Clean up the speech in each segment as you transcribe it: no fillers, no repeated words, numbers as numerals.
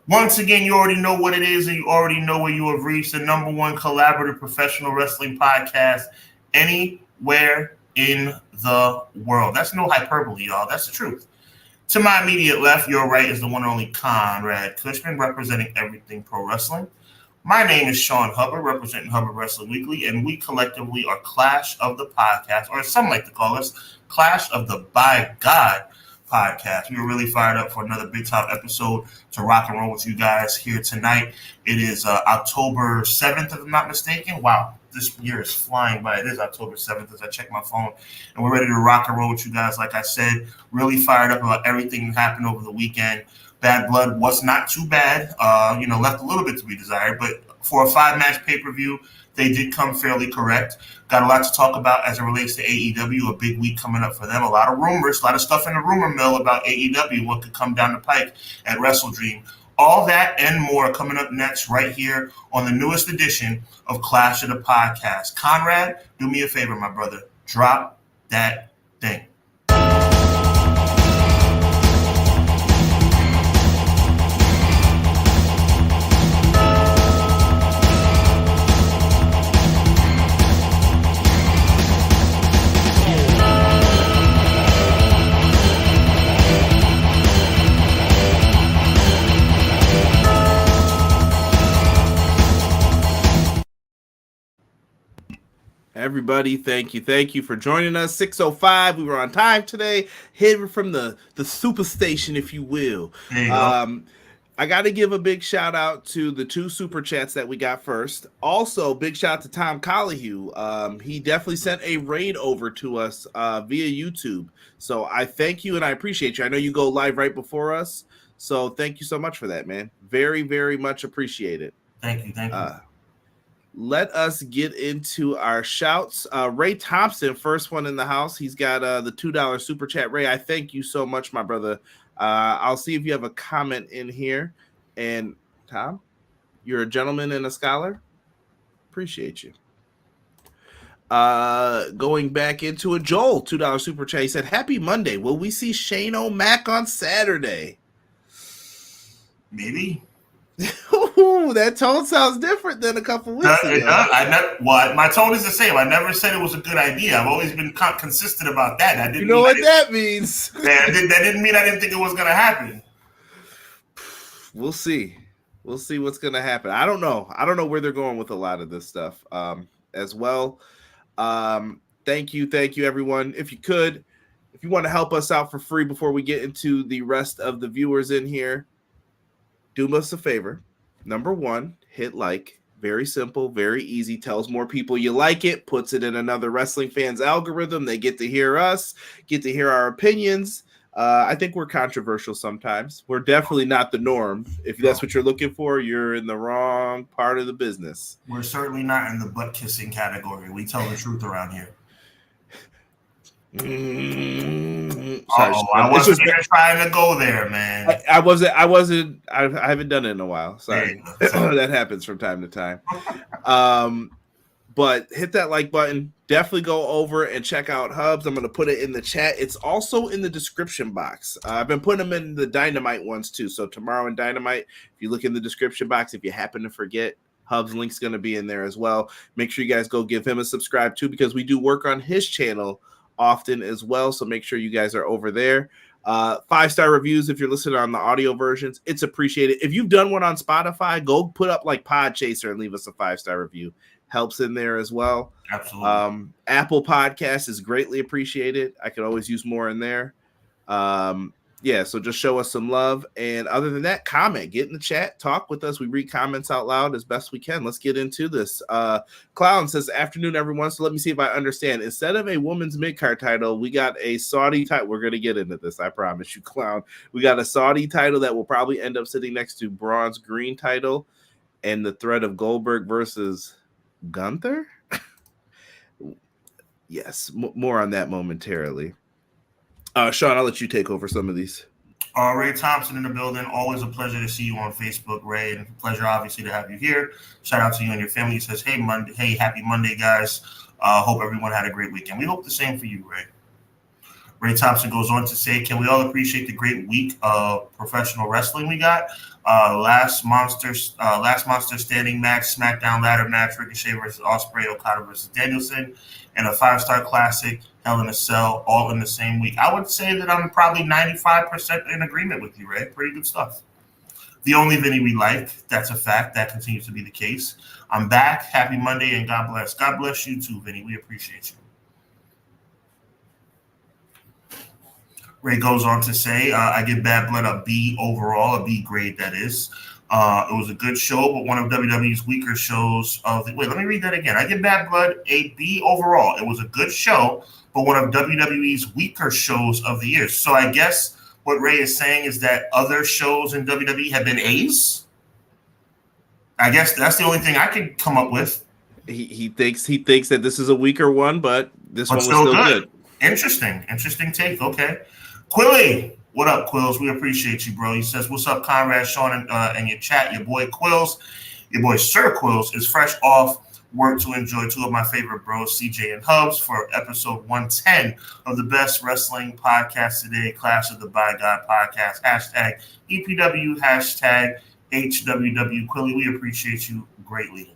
Once again, you already know what it is, and you already know where you have reached the number one collaborative professional wrestling podcast anywhere in the world. That's no hyperbole, y'all. That's the truth. To my immediate left, your right, is the one and only Conrad Cushman, representing everything pro wrestling. My name is Sean Hubbard, representing Hubbard Wrestling Weekly, and we collectively are Clash of the Podcast, or as some like to call us, Clash of the By God Podcast. We were really fired up for another big top episode to rock and roll with you guys here tonight. It is October 7th, if I'm not mistaken. Wow, this year is flying by. It is October 7th as I check my phone, and we're ready to rock and roll with you guys. Like I said, really fired up about everything that happened over the weekend. Bad Blood was not too bad, left a little bit to be desired, but for a 5-match pay-per-view, they did come fairly correct. Got a lot to talk about as it relates to AEW, a big week coming up for them. A lot of rumors, a lot of stuff in the rumor mill about AEW, what could come down the pike at WrestleDream. All that and more coming up next right here on the newest edition of Clash of the Podcast. Conrad, do me a favor, my brother. Drop that thing. Everybody, thank you for joining us. 6:05, we were on time today, hidden from the superstation, if you will. I got to give a big shout out to the 2 super chats that we got first. Also, big shout out to Tom Collihu. He definitely sent a raid over to us via YouTube. So I thank you and I appreciate you. I know you go live right before us. So thank you so much for that, man. Very, very much appreciated. Thank you. Let us get into our shouts. Ray Thompson, first one in the house. He's got the $2 super chat. Ray, I thank you so much, my brother. I'll see if you have a comment in here. And Tom, you're a gentleman and a scholar. Appreciate you. Going back into it, Joel, $2 super chat. He said, "Happy Monday. Will we see Shane O'Mac on Saturday?" Maybe. Ooh, that tone sounds different than a couple weeks ago. My tone is the same. I never said it was a good idea. I've always been consistent about that. You know what that means. That didn't mean I didn't think it was going to happen. We'll see. We'll see what's going to happen. I don't know. I don't know where they're going with a lot of this stuff as well. Thank you, everyone. If you want to help us out for free before we get into the rest of the viewers in here, do us a favor. Number 1, hit like. Very simple, very easy. Tells more people you like it, puts it in another wrestling fan's algorithm. They get to hear us, get to hear our opinions. I think we're controversial sometimes. We're definitely not the norm. If that's what you're looking for, you're in the wrong part of the business. We're certainly not in the butt kissing category. We tell the truth around here. Sorry, I wasn't even trying to go there, man. I wasn't. I haven't done it in a while. Sorry. That happens from time to time. But hit that like button. Definitely go over and check out Hubs. I'm going to put it in the chat. It's also in the description box. I've been putting them in the Dynamite ones too. So tomorrow in Dynamite, if you look in the description box, if you happen to forget, Hubs link's going to be in there as well. Make sure you guys go give him a subscribe too, because we do work on his channel often as well, so make sure you guys are over there. 5-star reviews if you're listening on the audio versions, it's appreciated. If you've done one on Spotify, go put up like Podchaser and leave us a 5-star review. Helps in there as well. Absolutely. Apple Podcast is greatly appreciated. I could always use more in there. So just show us some love. And other than that, comment, get in the chat, talk with us. We read comments out loud as best we can. Let's get into this. Clown says, "Afternoon, everyone." So let me see if I understand. Instead of a women's mid-card title, we got a Saudi title. We're going to get into this, I promise you, Clown. We got a Saudi title that will probably end up sitting next to Braun's green title and the threat of Goldberg versus Gunther. Yes, more on that momentarily. Sean, I'll let you take over some of these. Ray Thompson in the building. Always a pleasure to see you on Facebook, Ray, and a pleasure, obviously, to have you here. Shout out to you and your family. He says, "Hey, Monday. Hey, happy Monday, guys. Hope everyone had a great weekend." We hope the same for you, Ray. Ray Thompson goes on to say, can we all appreciate the great week of professional wrestling we got? Last monster standing match, SmackDown ladder match, Ricochet versus Ospreay, Okada versus Danielson, and a 5-star classic, Hell in a Cell, all in the same week. I would say that I'm probably 95% in agreement with you, Ray. Pretty good stuff. The only Vinny we like, that's a fact. That continues to be the case. I'm back. Happy Monday, and God bless. God bless you too, Vinny. We appreciate you. Ray goes on to say, I give Bad Blood a B overall, a B grade, that is. It was a good show, but one of WWE's weaker shows of the... Wait, let me read that again. I give Bad Blood a B overall. It was a good show, but one of WWE's weaker shows of the year. So I guess what Ray is saying is that other shows in WWE have been A's? I guess that's the only thing I could come up with. He thinks that this is a weaker one, but this one was still good. Interesting take. Okay. Quilly, what up, Quills? We appreciate you, bro. He says, what's up, Conrad, Sean, and your chat? Your boy Quills, your boy Sir Quills, is fresh off work to enjoy two of my favorite bros, CJ and Hubbs, for episode 110 of the best wrestling podcast today, Clash of the By God podcast, hashtag EPW, hashtag HWW. Quilly, we appreciate you greatly.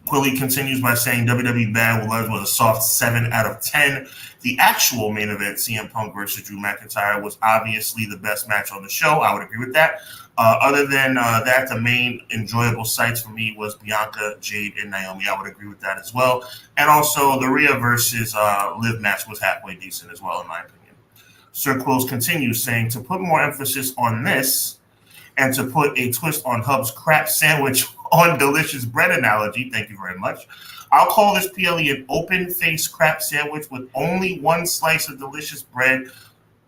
Quilly continues by saying WWE Bad Blood was a soft 7 out of 10. The actual main event, CM Punk versus Drew McIntyre, was obviously the best match on the show. I would agree with that. Other than that, the main enjoyable sights for me was Bianca, Jade, and Naomi. I would agree with that as well. And also the Rhea versus Liv match was halfway decent as well, in my opinion. Sir Quills continues saying, to put more emphasis on this and to put a twist on Hub's crap sandwich on delicious bread analogy, thank you very much, I'll call this PLE an open-faced crap sandwich with only one slice of delicious bread,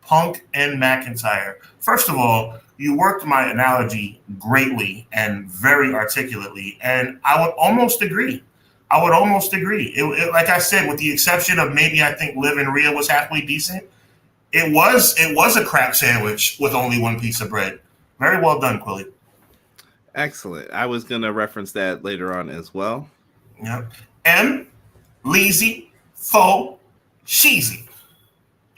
Punk and McIntyre. First of all, you worked my analogy greatly and very articulately, and I would almost agree. Like I said, with the exception of maybe I think Liv and Rhea was halfway decent, it was a crap sandwich with only one piece of bread. Very well done, Quilly. Excellent. I was going to reference that later on as well. Yep. M, Leezy, Fo, Sheezy.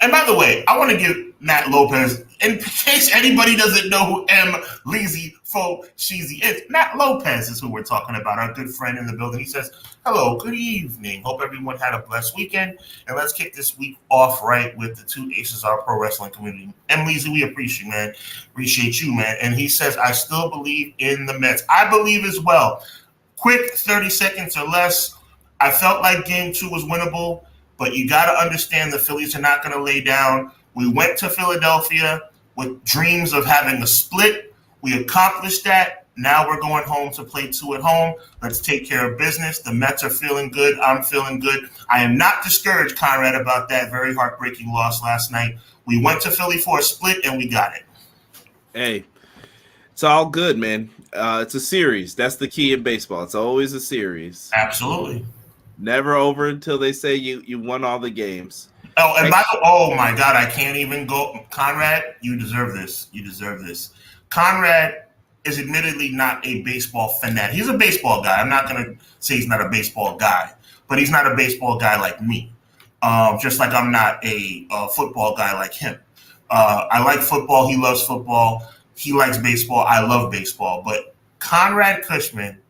And by the way, I want to give Matt Lopez, in case anybody doesn't know who M, Leezy, Fo, Sheezy is, Matt Lopez is who we're talking about, our good friend in the building. He says, hello, good evening. Hope everyone had a blessed weekend. And let's kick this week off right with the two aces of our pro wrestling community. M, Leezy, we appreciate you, man. And he says, I still believe in the Mets. I believe as well. Quick 30 seconds or less. I felt like game 2 was winnable, but you got to understand the Phillies are not going to lay down. We went to Philadelphia with dreams of having a split. We accomplished that. Now we're going home to play 2 at home. Let's take care of business. The Mets are feeling good. I'm feeling good. I am not discouraged, Conrad, about that very heartbreaking loss last night. We went to Philly for a split, and we got it. Hey, it's all good, man. It's a series. That's the key in baseball. It's always a series. Absolutely. Never over until they say you won all the games. Oh, and oh my God, I can't even go. Conrad, you deserve this. Conrad is admittedly not a baseball fanatic. He's a baseball guy. I'm not going to say he's not a baseball guy, but he's not a baseball guy like me. Just like I'm not a football guy like him. I like football. He loves football. He likes baseball. I love baseball. But Conrad Cushman,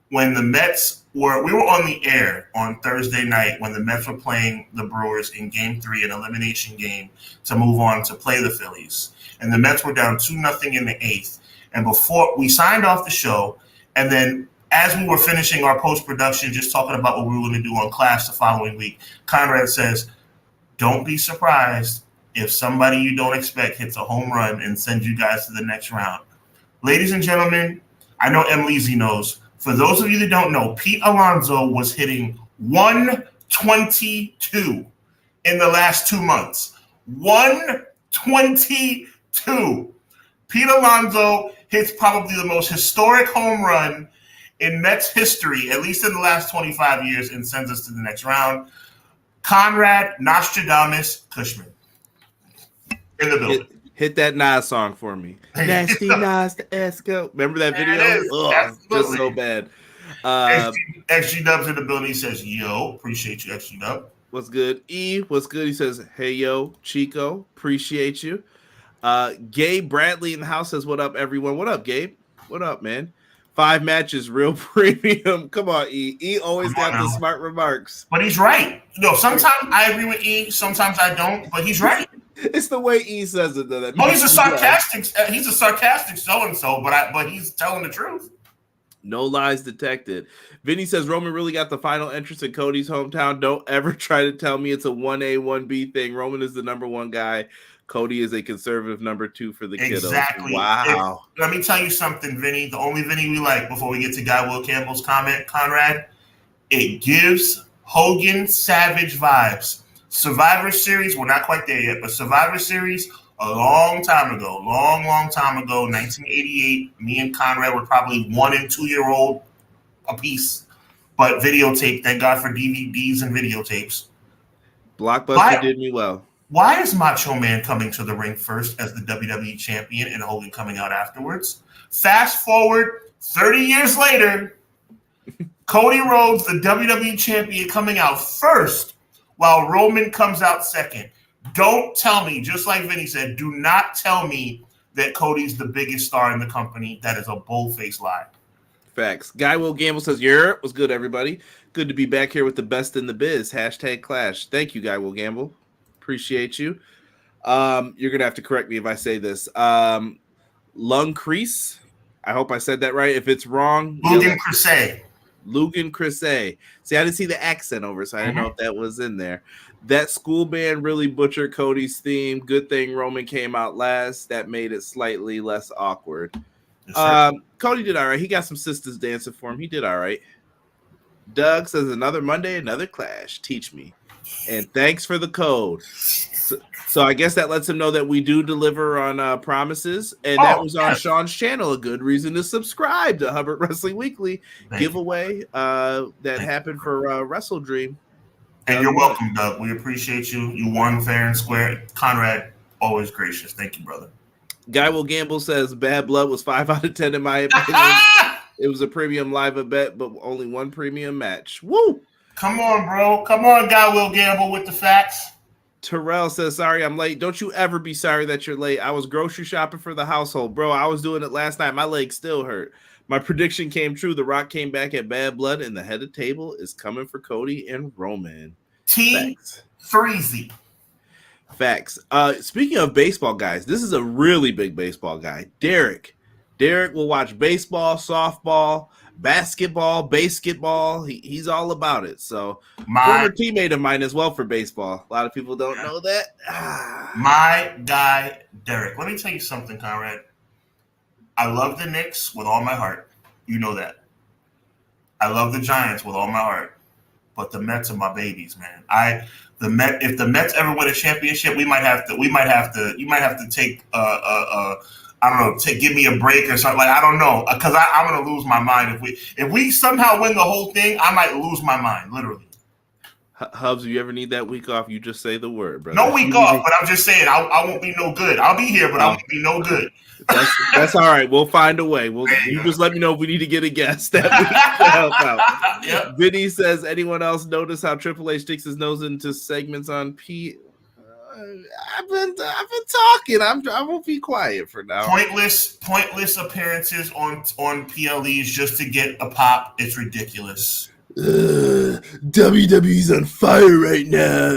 when the Mets we were on the air on Thursday night when the Mets were playing the Brewers in Game 3, an elimination game to move on to play the Phillies. And the Mets were down 2-0 in the 8th. And before we signed off the show, and then as we were finishing our post-production, just talking about what we were going to do on Clash the following week, Conrad says, don't be surprised if somebody you don't expect hits a home run and sends you guys to the next round. Ladies and gentlemen, I know M. Leezy knows. For those of you that don't know, Pete Alonso was hitting 122 in the last 2 months. 122. Pete Alonso hits probably the most historic home run in Mets history, at least in the last 25 years, and sends us to the next round. Conrad Nostradamus Cushman in the building. Hit that Nas song for me. Nasty Nas the Esco. Remember that video? Just so bad. XG Dub's in the building. He says, yo, appreciate you, XG Dub. What's good? E, what's good? He says, hey, yo, Chico, appreciate you. Gabe Bradley in the house says, what up, everyone? What up, Gabe? What up, man? 5 matches, real premium. Come on, E. E always got the smart remarks. But he's right. Sometimes I agree with E, sometimes I don't, but he's right. It's the way E says it, though. He's a sarcastic so-and-so, but he's telling the truth. No lies detected. Vinny says Roman really got the final entrance in Cody's hometown. Don't ever try to tell me it's a 1A, 1B thing. Roman is the number 1 guy. Cody is a conservative number 2 for the kiddos. Exactly. Wow. Let me tell you something, Vinny. The only Vinny we like before we get to Guy Will Campbell's comment, Conrad, it gives Hogan Savage vibes. Survivor Series, we're not quite there yet, but Survivor Series, a long time ago, 1988, me and Conrad were probably 1 and 2 year old apiece, but videotape. Thank God for DVDs and videotapes. Blockbuster did me well. Why is Macho Man coming to the ring first as the WWE champion and Hogan coming out afterwards? Fast forward 30 years later, Cody Rhodes, the WWE champion, coming out first while Roman comes out second. Don't tell me, just like Vinny said, do not tell me that Cody's the biggest star in the company. That is a bull-faced lie. Facts. Guy Will Gamble says, yeah, what's good, everybody? Good to be back here with the best in the biz. #Clash. Thank you, Guy Will Gamble. Appreciate you. You're going to have to correct me if I say this. Lung Crease. I hope I said that right. If it's wrong. Lugan Crusade. See, I didn't see the accent over, so I didn't know if that was in there. That school band really butchered Cody's theme. Good thing Roman came out last. That made it slightly less awkward. Yes, Cody did all right. He got some sisters dancing for him. He did all right. Doug says, another Monday, another clash. Teach me. And thanks for the code. So I guess that lets him know that we do deliver on promises. And that was on Sean's channel. A good reason to subscribe to Hubbard Wrestling Weekly giveaway that happened for WrestleDream. And you're welcome, Doug. We appreciate you. You won fair and square. Conrad, always gracious. Thank you, brother. Guy Will Gamble says Bad Blood was 5 out of 10 in my opinion. It was a premium live event, but only 1 premium match. Woo! Come on, bro. Come on, Guy Will Gamble with the facts. Terrell says, sorry, I'm late. Don't you ever be sorry that you're late. I was grocery shopping for the household. Bro, I was doing it last night. My leg still hurt. My prediction came true. The Rock came back at Bad Blood, and the head of table is coming for Cody and Roman. T3Z. Facts. Speaking of baseball guys, this is a really big baseball guy. Derek will watch baseball, softball, basketball, he's all about it. So former teammate of mine as well for baseball. A lot of people don't know that. My guy, Derek. Let me tell you something, Conrad. I love the Knicks with all my heart. You know that. I love the Giants with all my heart. But the Mets are my babies, man. If the Mets ever win a championship, you might have to take I don't know, give me a break or something. Like, I don't know, because I'm gonna lose my mind if we somehow win the whole thing. I might lose my mind, literally. Hubs, if you ever need that week off, you just say the word, brother. No week off, but I'm just saying I won't be no good. I'll be here, but I won't be no good. That's all right. We'll find a way. You just let me know if we need to get a guest that week to help out. Yep. Vinny says, anyone else notice how Triple H sticks his nose into segments on P? I've been talking. I won't be quiet for now. Pointless appearances on PLEs just to get a pop. It's ridiculous. WWE's on fire right now.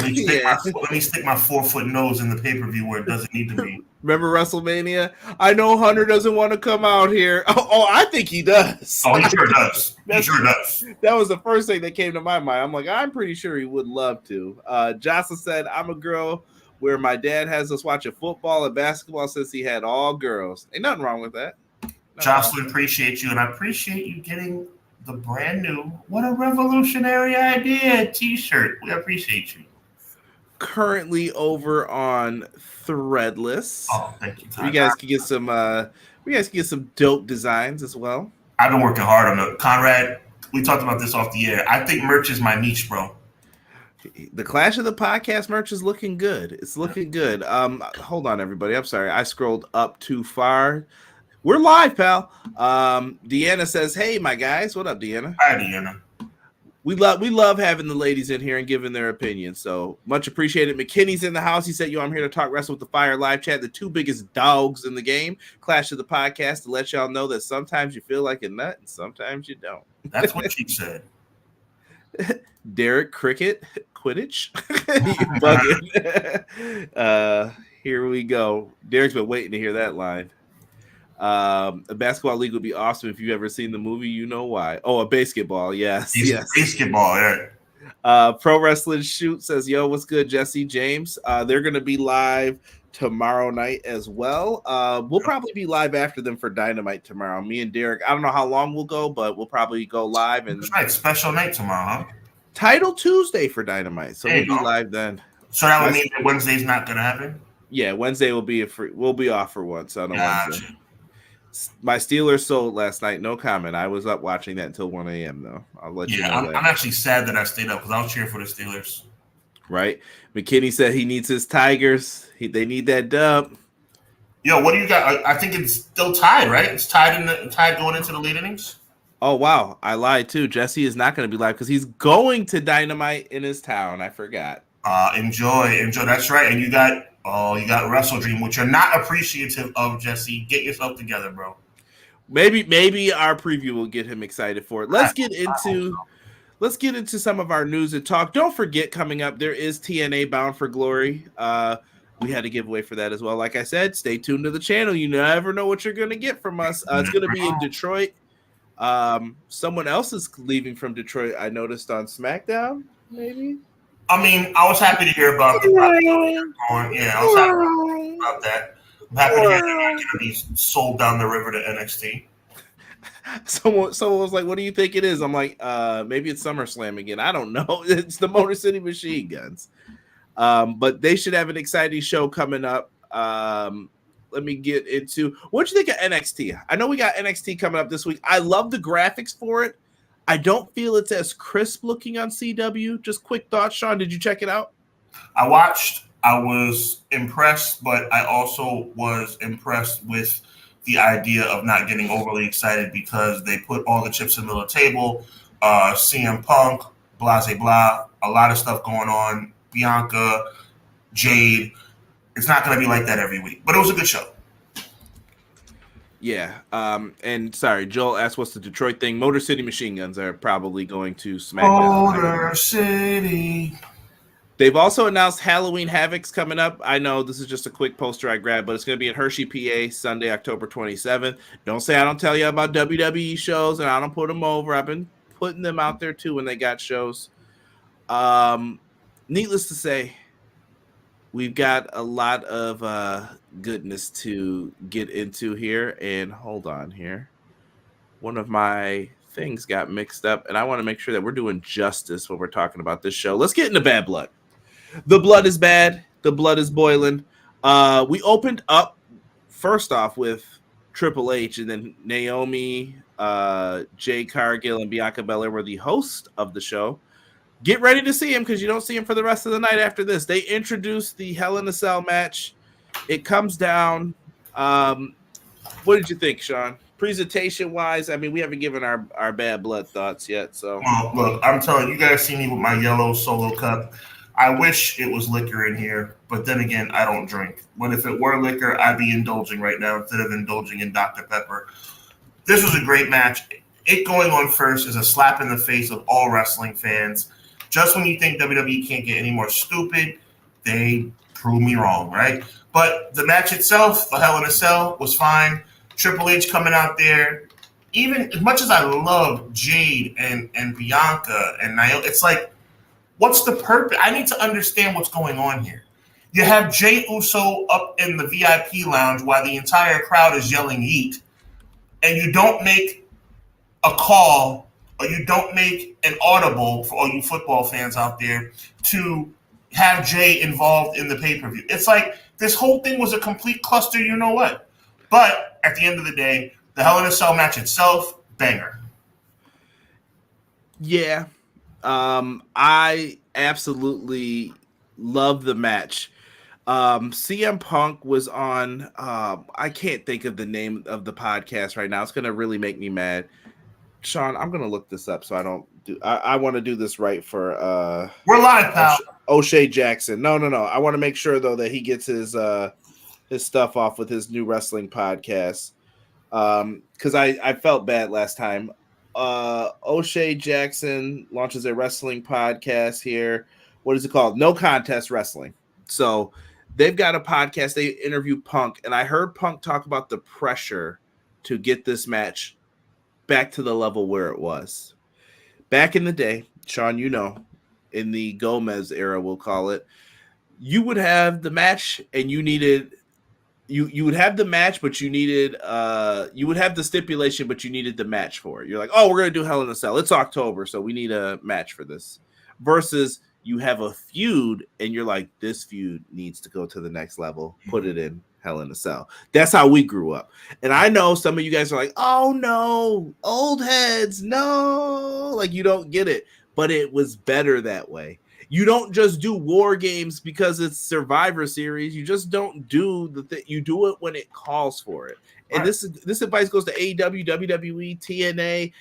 Let me stick my 4-foot nose in the pay-per-view where it doesn't need to be. Remember WrestleMania? I know Hunter doesn't want to come out here. Oh, I think he does. Oh, he sure does. That was the first thing that came to my mind. I'm like, I'm pretty sure he would love to. Jocelyn said, I'm a girl where my dad has us watching football and basketball since he had all girls. Ain't nothing wrong with that. Jocelyn, appreciate you, and I appreciate you getting the brand new "What a Revolutionary Idea" T-shirt. We appreciate you. Currently over on Threadless. Oh, thank you. You guys can get some. You guys can get some dope designs as well. I've been working hard on it, Conrad. We talked about this off the air. I think merch is my niche, bro. The Clash of the Podcast merch is looking good. It's looking good. Hold on, everybody. I'm sorry. I scrolled up too far. We're live, pal. Deanna says, hey, my guys. What up, Deanna? Hi, Deanna. We love having the ladies in here and giving their opinions. So much appreciated. McKinney's in the house. He said, "Yo, I'm here to talk wrestle with the Fire live chat. The two biggest dogs in the game. Clash of the podcast to let y'all know that sometimes you feel like a nut and sometimes you don't." That's what she said. Derek Cricket Quidditch. You bugging. Here we go. Derek's been waiting to hear that line. A basketball league would be awesome if you've ever seen the movie. You know why? Oh, a basketball. Yes. Basketball. Yeah. Pro Wrestling Shoot says, "Yo, what's good, Jesse James?" They're going to be live tomorrow night as well. We'll probably be live after them for Dynamite tomorrow. Me and Derek. I don't know how long we'll go, but we'll probably go live. And that's right. Special night tomorrow, huh? Title Tuesday for Dynamite, so we'll be live then. So that would mean that Wednesday's not going to happen. Yeah, Wednesday will be we'll be off for once on a Wednesday. My Steelers sold last night. No comment. I was up watching that until 1 a.m. though. I'll let you know. I'm actually sad that I stayed up because I was cheering for the Steelers. Right. McKinney said he needs his Tigers. They need that dub. Yo, what do you got? I think it's still tied, right? It's tied going into the late innings. Oh wow, I lied too. Jesse is not going to be live because he's going to Dynamite in his town. I forgot. Enjoy. That's right. And you got WrestleDream, which you're not appreciative of, Jesse. Get yourself together, bro. Maybe our preview will get him excited for it. Let's get into some of our news and talk. Don't forget, coming up, there is TNA Bound for Glory. We had a giveaway for that as well. Like I said, stay tuned to the channel. You never know what you're going to get from us. It's going to be in Detroit. Someone else is leaving from Detroit. I noticed on SmackDown, maybe. I mean, I was happy to hear about the Yeah, I was happy about that. I'm happy to hear they're not going to be sold down the river to NXT. Someone was like, "What do you think it is?" I'm like, maybe it's SummerSlam again. I don't know. It's the Motor City Machine Guns. But they should have an exciting show coming up. Let me get into what you think of NXT. I know we got NXT coming up this week. I love the graphics for it. I don't feel it's as crisp looking on CW. Just quick thoughts, Sean. Did you check it out? I watched. I was impressed, but I also was impressed with the idea of not getting overly excited because they put all the chips in the table. CM Punk, blah, blah, blah. A lot of stuff going on. Bianca, Jade. It's not going to be like that every week, but it was a good show. Yeah. And sorry, Joel asked what's the Detroit thing. Motor City Machine Guns are probably going to SmackDown. Motor City. They've also announced Halloween Havoc's coming up. I know this is just a quick poster I grabbed, but it's going to be in Hershey, PA, Sunday, October 27th. Don't say I don't tell you about WWE shows and I don't put them over. I've been putting them out there too when they got shows. Needless to say, we've got a lot of goodness to get into here. And hold on here. One of my things got mixed up, and I want to make sure that we're doing justice when we're talking about this show. Let's get into Bad Blood. The blood is bad. The blood is boiling. We opened up first off with Triple H, and then Naomi, Jay Cargill, and Bianca Belair were the host of the show. Get ready to see him because you don't see him for the rest of the night after this. They introduced the Hell in a Cell match. It comes down. What did you think, Sean? Presentation-wise, I mean, we haven't given our Bad Blood thoughts yet. So, look, I'm telling you, guys see me with my yellow Solo cup. I wish it was liquor in here, but then again, I don't drink. But if it were liquor, I'd be indulging right now instead of indulging in Dr. Pepper. This was a great match. It going on first is a slap in the face of all wrestling fans. Just when you think WWE can't get any more stupid, they prove me wrong, right? But the match itself, the Hell in a Cell, was fine. Triple H coming out there. Even as much as I love Jade and Bianca and Naomi, it's like, what's the purpose? I need to understand what's going on here. You have Jey Uso up in the VIP lounge while the entire crowd is yelling "Yeet," and you don't make a call or you don't make an audible for all you football fans out there to have Jay involved in the pay-per-view. It's like this whole thing was a complete cluster, you know what? But at the end of the day, the Hell in a Cell match itself, banger. Yeah. I absolutely love the match. CM Punk was on, I can't think of the name of the podcast right now. It's going to really make me mad. Sean, I'm going to look this up so I don't I want to do this right for we're live, pal. O'Shea Jackson. No. I want to make sure though that he gets his stuff off with his new wrestling podcast. Because I felt bad last time. O'Shea Jackson launches a wrestling podcast here. What is it called? No Contest Wrestling. So they've got a podcast. They interview Punk, and I heard Punk talk about the pressure to get this match back to the level where it was. Back in the day, Sean, in the Gomez era, we'll call it, you would have the match and you needed you would have the match, but you needed you would have the stipulation, but you needed the match for it. You're like, oh, we're gonna do Hell in a Cell. It's October, so we need a match for this. Versus you have a feud, and you're like, this feud needs to go to the next level. Put it in Hell in a Cell. That's how we grew up. And I know some of you guys are like, oh no, old heads, no, like you don't get it. But it was better that way. You don't just do War Games because it's Survivor Series. You just don't do you do it when it calls for it. And this advice goes to AEW, WWE, TNA,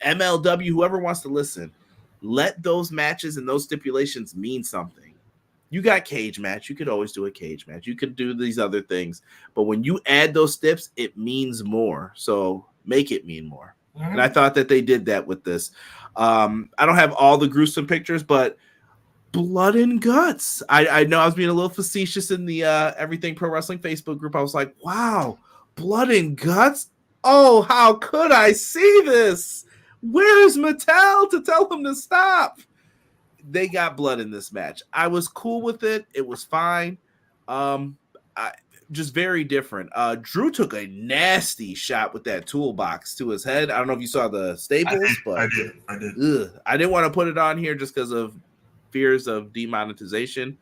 MLW, whoever wants to listen. Let those matches and those stipulations mean something. You got cage match. You could always do a cage match. You could do these other things. But when you add those steps, it means more. So make it mean more. Mm-hmm. And I thought that they did that with this. I don't have all the gruesome pictures, but blood and guts. I know I was being a little facetious in the Everything Pro Wrestling Facebook group. I was like, wow, blood and guts? Oh, how could I see this? Where's Mattel to tell them to stop? They got blood in this match. I was cool with it. It was fine. Just very different. Drew took a nasty shot with that toolbox to his head. I don't know if you saw the staples, but I did. I didn't want to put it on here just because of fears of demonetization,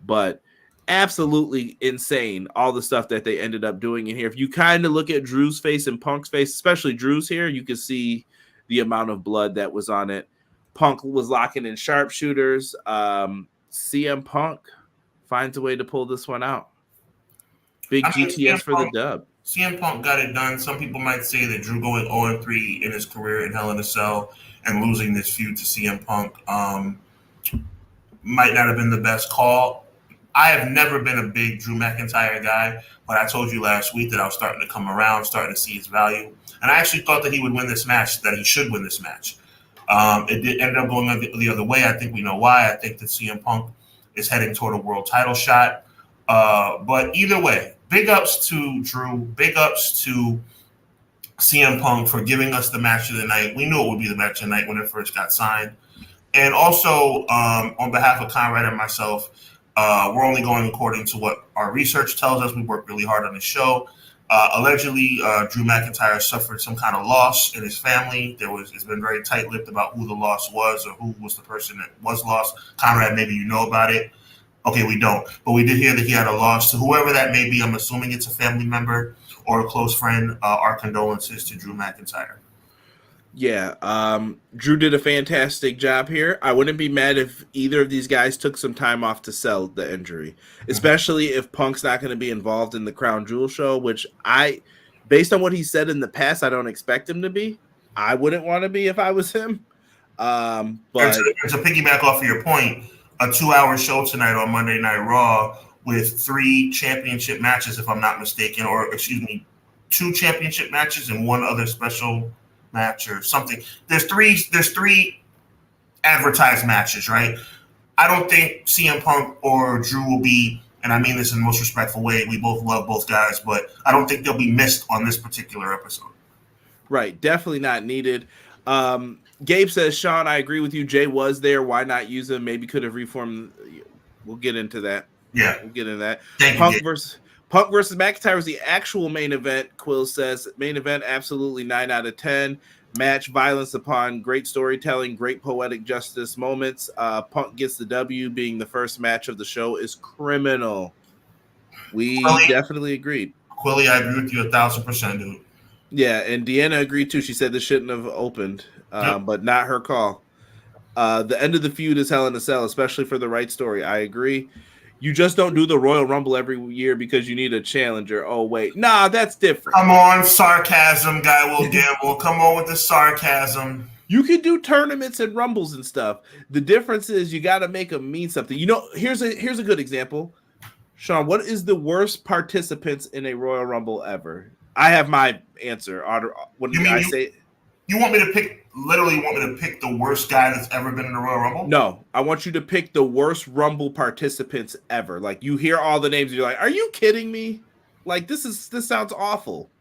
but absolutely insane all the stuff that they ended up doing in here. If you kind of look at Drew's face and Punk's face, especially Drew's here, you can see the amount of blood that was on it. Punk was locking in sharpshooters. CM Punk finds a way to pull this one out. Big GTS for the dub. CM Punk got it done. Some people might say that Drew going 0-3 in his career in Hell in a Cell and losing this feud to CM Punk might not have been the best call. I have never been a big Drew McIntyre guy, but I told you last week that I was starting to come around, starting to see his value. And I actually thought that he would win this match, that he should win this match. It ended up going the other way. I think we know why. I think that CM Punk is heading toward a world title shot. But either way, big ups to Drew, big ups to CM Punk for giving us the match of the night. We knew it would be the match of the night when it first got signed. And also, on behalf of Conrad and myself, we're only going according to what our research tells us. We worked really hard on the show. Allegedly, Drew McIntyre suffered some kind of loss in his family. It's been very tight-lipped about who the loss was or who was the person that was lost. Conrad, maybe you know about it. Okay, we don't. But we did hear that he had a loss to whoever that may be. I'm assuming it's a family member or a close friend. Our condolences to Drew McIntyre. Yeah, Drew did a fantastic job here. I wouldn't be mad if either of these guys took some time off to sell the injury, especially if Punk's not going to be involved in the Crown Jewel show, which based on what he said in the past, I don't expect him to be. I wouldn't want to be if I was him. But to piggyback off of your point, a 2-hour show tonight on Monday Night Raw with 3 championship matches, if I'm not mistaken, or excuse me, 2 championship matches and 1 other special match or something. There's three advertised matches, right? I don't think CM Punk or Drew will be, and I mean this in the most respectful way, we both love both guys, but I don't think they'll be missed on this particular episode. Right, definitely not needed. Gabe says, Sean, I agree with you. Jay was there. Why not use him? Maybe could have reformed. We'll get into that. Yeah. We'll get into that. Thank you, Punk versus McIntyre was the actual main event. Quill says, main event, absolutely 9 out of 10. Match, violence upon great storytelling, great poetic justice moments. Punk gets the W, being the first match of the show is criminal. We definitely agreed. Quilly, I agree with you 1,000%, dude. Yeah, and Deanna agreed too. She said this shouldn't have opened, but not her call. The end of the feud is Hell in a Cell, especially for the right story. I agree. You just don't do the Royal Rumble every year because you need a challenger. Oh, wait. Nah, that's different. Come on, sarcasm, guy will gamble. Come on with the sarcasm. You can do tournaments and rumbles and stuff. The difference is you got to make them mean something. Here's a good example. Sean, what is the worst participants in a Royal Rumble ever? I have my answer. What did I say? You want me to pick? Literally, you want me to pick the worst guy that's ever been in the Royal Rumble? No, I want you to pick the worst Rumble participants ever. Like you hear all the names, and you're like, "Are you kidding me? Like this sounds awful."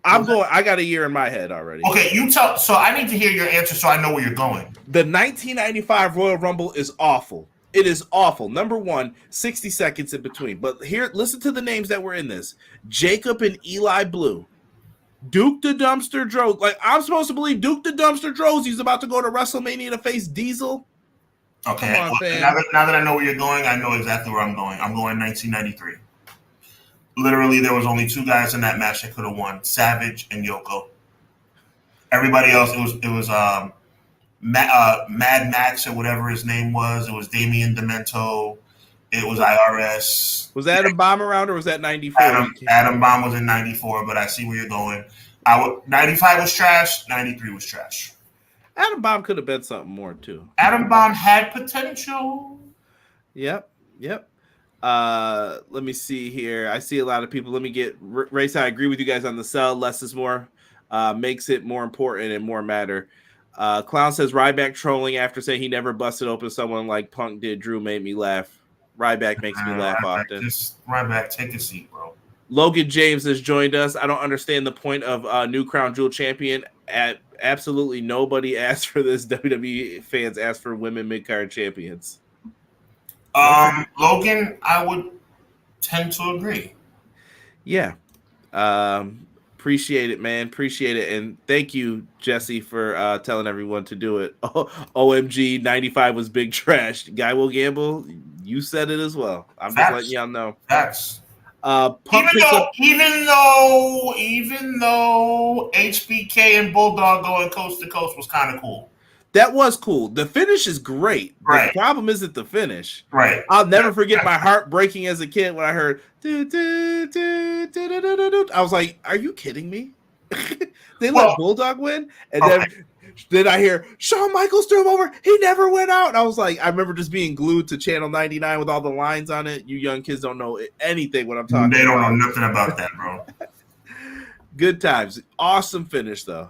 I got a year in my head already. Okay, so I need to hear your answer so I know where you're going. The 1995 Royal Rumble is awful. It is awful. Number one, 60 seconds in between. But here, listen to the names that were in this. Jacob and Eli Blue. Duke the Dumpster Droz. Like, I'm supposed to believe Duke the Dumpster Droz. He's about to go to WrestleMania to face Diesel. Okay, now that I know where you're going, I know exactly where I'm going. I'm going 1993. Literally, there was only two guys in that match that could have won: Savage and Yoko. Everybody else, it was Mad Max or whatever his name was. It was Damian Demento. It was IRS. Was Adam Bomb around or was that 94? Adam Bomb was in 94, but I see where you're going. 95 was trash. 93 was trash. Adam Bomb could have been something more too. Adam Bomb had potential. Yep. Let me see here. I see a lot of people. Let me get Race. I agree with you guys on the sell. Less is more. Makes it more important and more matter. Clown says Ryback trolling after saying he never busted open someone like Punk did. Drew made me laugh. Ryback makes me laugh often. Ryback, take a seat, bro. Logan James has joined us. I don't understand the point of new Crown Jewel champion. Absolutely nobody asked for this. WWE fans asked for women mid-card champions. Logan, I would tend to agree. Yeah. Appreciate it, man. Appreciate it. And thank you, Jesse, for telling everyone to do it. OMG, 95 was big trash. Guy will gamble. You said it as well. I'm just letting y'all know. Facts. Even though HBK and Bulldog going coast to coast was kind of cool. That was cool. The finish is great. Right. The problem isn't the finish. Right. I'll never forget my heart breaking as a kid when I heard I was like, are you kidding me? They let Bulldog win? And then I hear Shawn Michaels threw him over. He never went out. And I was like, I remember just being glued to Channel 99 with all the lines on it. You young kids don't know anything what I'm talking about. They don't know nothing about that, bro. Good times. Awesome finish, though.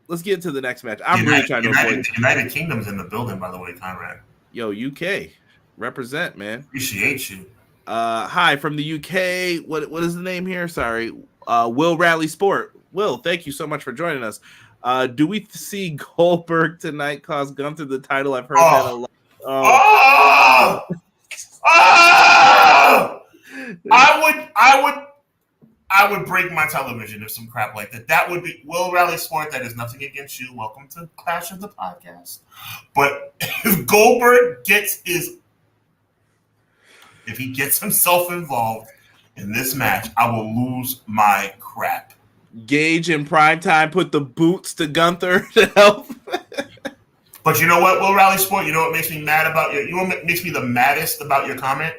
Let's get into the next match. I'm really trying to avoid United Kingdom's in the building, by the way, Conrad. Yo, UK. Represent, man. Appreciate you. Hi from the UK. What is the name here? Sorry. Will Rally Sport. Will, thank you so much for joining us. Do we see Goldberg tonight cost Gunther the title? I've heard that a lot. I would break my television if some crap like that. That would be Will Rally Sport. That is nothing against you. Welcome to Clash of the Podcast. But if Goldberg gets himself involved in this match, I will lose my crap. Gage in primetime put the boots to Gunther to help. But you know what, Will Rally Sport? You know what makes me mad about you know what makes me the maddest about your comment?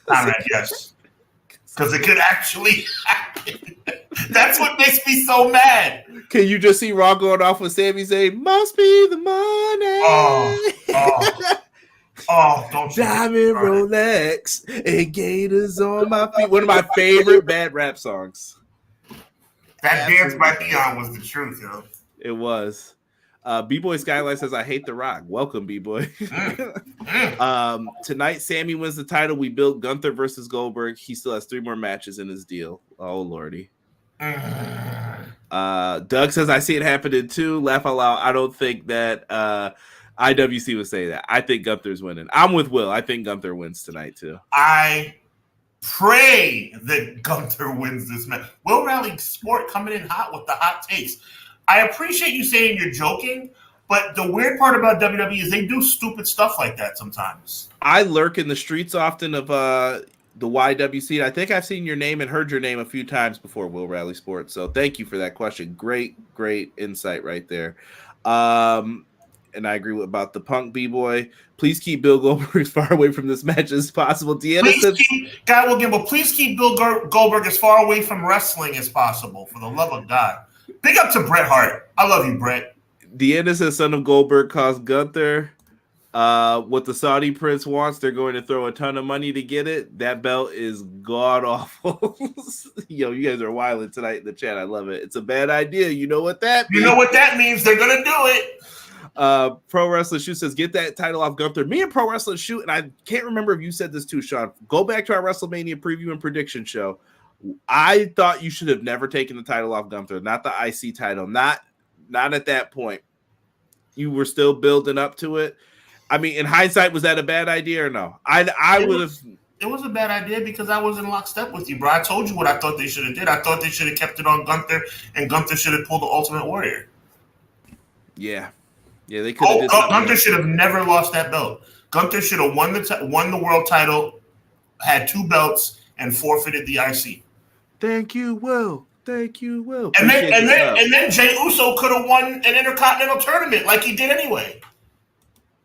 Conrad, yes. Because it could actually happen. That's what makes me so mad. Can you just see Raw going off with Sami saying, must be the money. Don't Diamond Rolex and Gators on my feet. One of my favorite bad rap songs. That dance by Theon was the truth, yo. It was. B-Boy Skyline says, I hate The Rock. Welcome, B-Boy. Tonight, Sammy wins the title. We built Gunther versus Goldberg. He still has 3 more matches in his deal. Oh, Lordy. Doug says, I see it happening too. Laugh out loud. I don't think that IWC would say that. I think Gunther's winning. I'm with Will. I think Gunther wins tonight too. I pray that Gunther wins this match. Will Rally Sport coming in hot with the hot takes. I appreciate you saying you're joking, but the weird part about WWE is they do stupid stuff like that sometimes. I lurk in the streets often of the YWC. I think I've seen your name and heard your name a few times before, Will Rally Sports. So thank you for that question. Great insight right there. And I agree about the Punk B-Boy. Please keep Bill Goldberg as far away from this match as possible. Deanna says, Guy will gamble. Please keep Bill Goldberg as far away from wrestling as possible, for the love of God. Big up to Bret Hart. I love you, Bret. Deanna says son of Goldberg caused Gunther. What the Saudi prince wants, they're going to throw a ton of money to get it. That belt is god awful. Yo, you guys are wilding tonight in the chat. I love it. It's a bad idea. You know what that means? You know what that means? They're gonna do it. Pro Wrestler Shoot says, get that title off Gunther. Me and Pro Wrestler Shoot, and I can't remember if you said this too, Sean. Go back to our WrestleMania preview and prediction show. I thought you should have never taken the title off Gunther, not the IC title, not at that point. You were still building up to it. I mean, in hindsight, was that a bad idea or no? I would have. It was a bad idea because I was in lockstep with you, bro. I told you what I thought they should have did. I thought they should have kept it on Gunther, and Gunther should have pulled the Ultimate Warrior. Yeah, they could have. Gunther should have never lost that belt. Gunther should have won the world title, had 2 belts, and forfeited the IC. Think you will. And then Jey Uso could have won an Intercontinental tournament like he did anyway.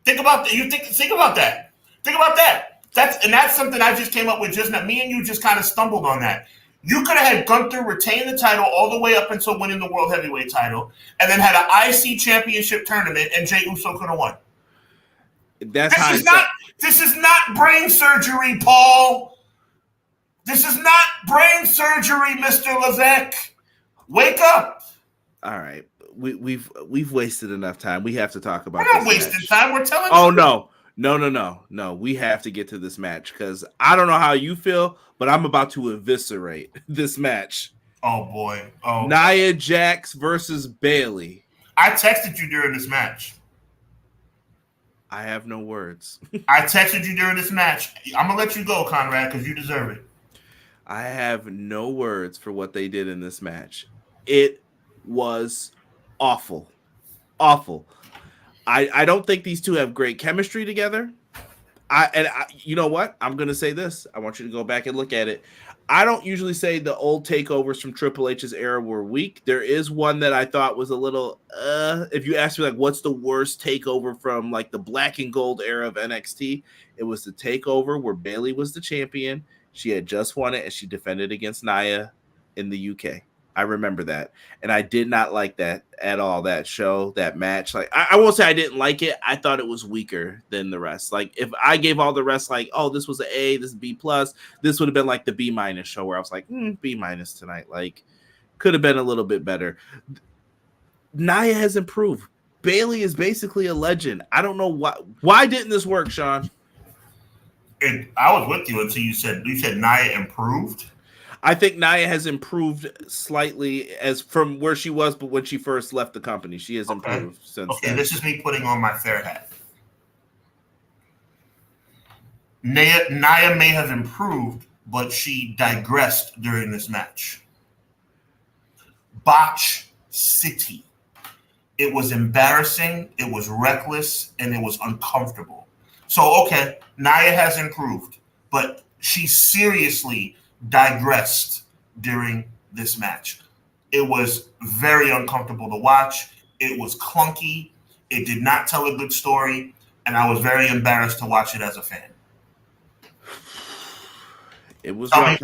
Think about that. Think about that. That's something I just came up with just now. Me and you just kind of stumbled on that. You could have had Gunther retain the title all the way up until winning the World Heavyweight title, and then had an IC Championship tournament, and Jey Uso could have won. This is not brain surgery, Paul. This is not brain surgery, Mr. Levesque. Wake up. All right. We've wasted enough time. We have to talk about this. We're not wasting time. We're telling you. Oh, no. We have to get to this match because I don't know how you feel, but I'm about to eviscerate this match. Oh, boy. Nia Jax versus Bayley. I texted you during this match. I have no words. I texted you during this match. I'm going to let you go, Conrad, because you deserve it. I have no words for what they did in this match. It was awful. I don't think these two have great chemistry together. You know what? I'm going to say this. I want you to go back and look at it. I don't usually say the old takeovers from Triple H's era were weak. There is one that I thought was a little, if you ask me, like, what's the worst takeover from, like, the black and gold era of NXT? It was the takeover where Bayley was the champion. She had just won it, and she defended against Nia in the UK. I remember that. And I did not like that at all, that show, that match. Like, I won't say I didn't like it. I thought it was weaker than the rest. Like, if I gave all the rest, like, oh, this was an A, this is B+, this would have been like the B- show where I was like, B- tonight. Like, could have been a little bit better. Nia has improved. Bayley is basically a legend. I don't know why. Why didn't this work, Sean? I was with you until you said Nia improved. I think Nia has improved slightly as from where she was, but when she first left the company, she has improved since. Okay, this is me putting on my fair hat. Nia may have improved, but she digressed during this match. Botch City. It was embarrassing, it was reckless, and it was uncomfortable. So, okay, Nia has improved, but she seriously digressed during this match. It was very uncomfortable to watch. It was clunky. It did not tell a good story, and I was very embarrassed to watch it as a fan. It was tell me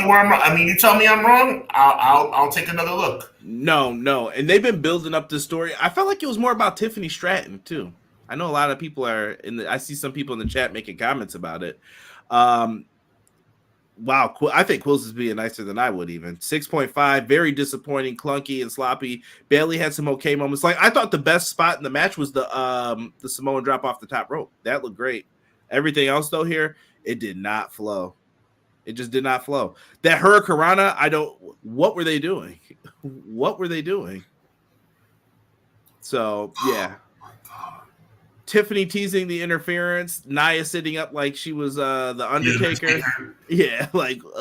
where I'm wrong. I mean, you tell me I'm wrong, I'll take another look. No, and they've been building up this story. I felt like it was more about Tiffany Stratton too. I know a lot of people are I see some people in the chat making comments about it. Wow, I think Quills is being nicer than I would even. 6.5, very disappointing, clunky, and sloppy. Bayley had some okay moments. Like, I thought the best spot in the match was the Samoan drop off the top rope. That looked great. Everything else, though, here, it did not flow. It just did not flow. That Hurricanrana, what were they doing? What were they doing? So, yeah. Tiffany teasing the interference, Nia sitting up like she was the Undertaker. Yeah, like what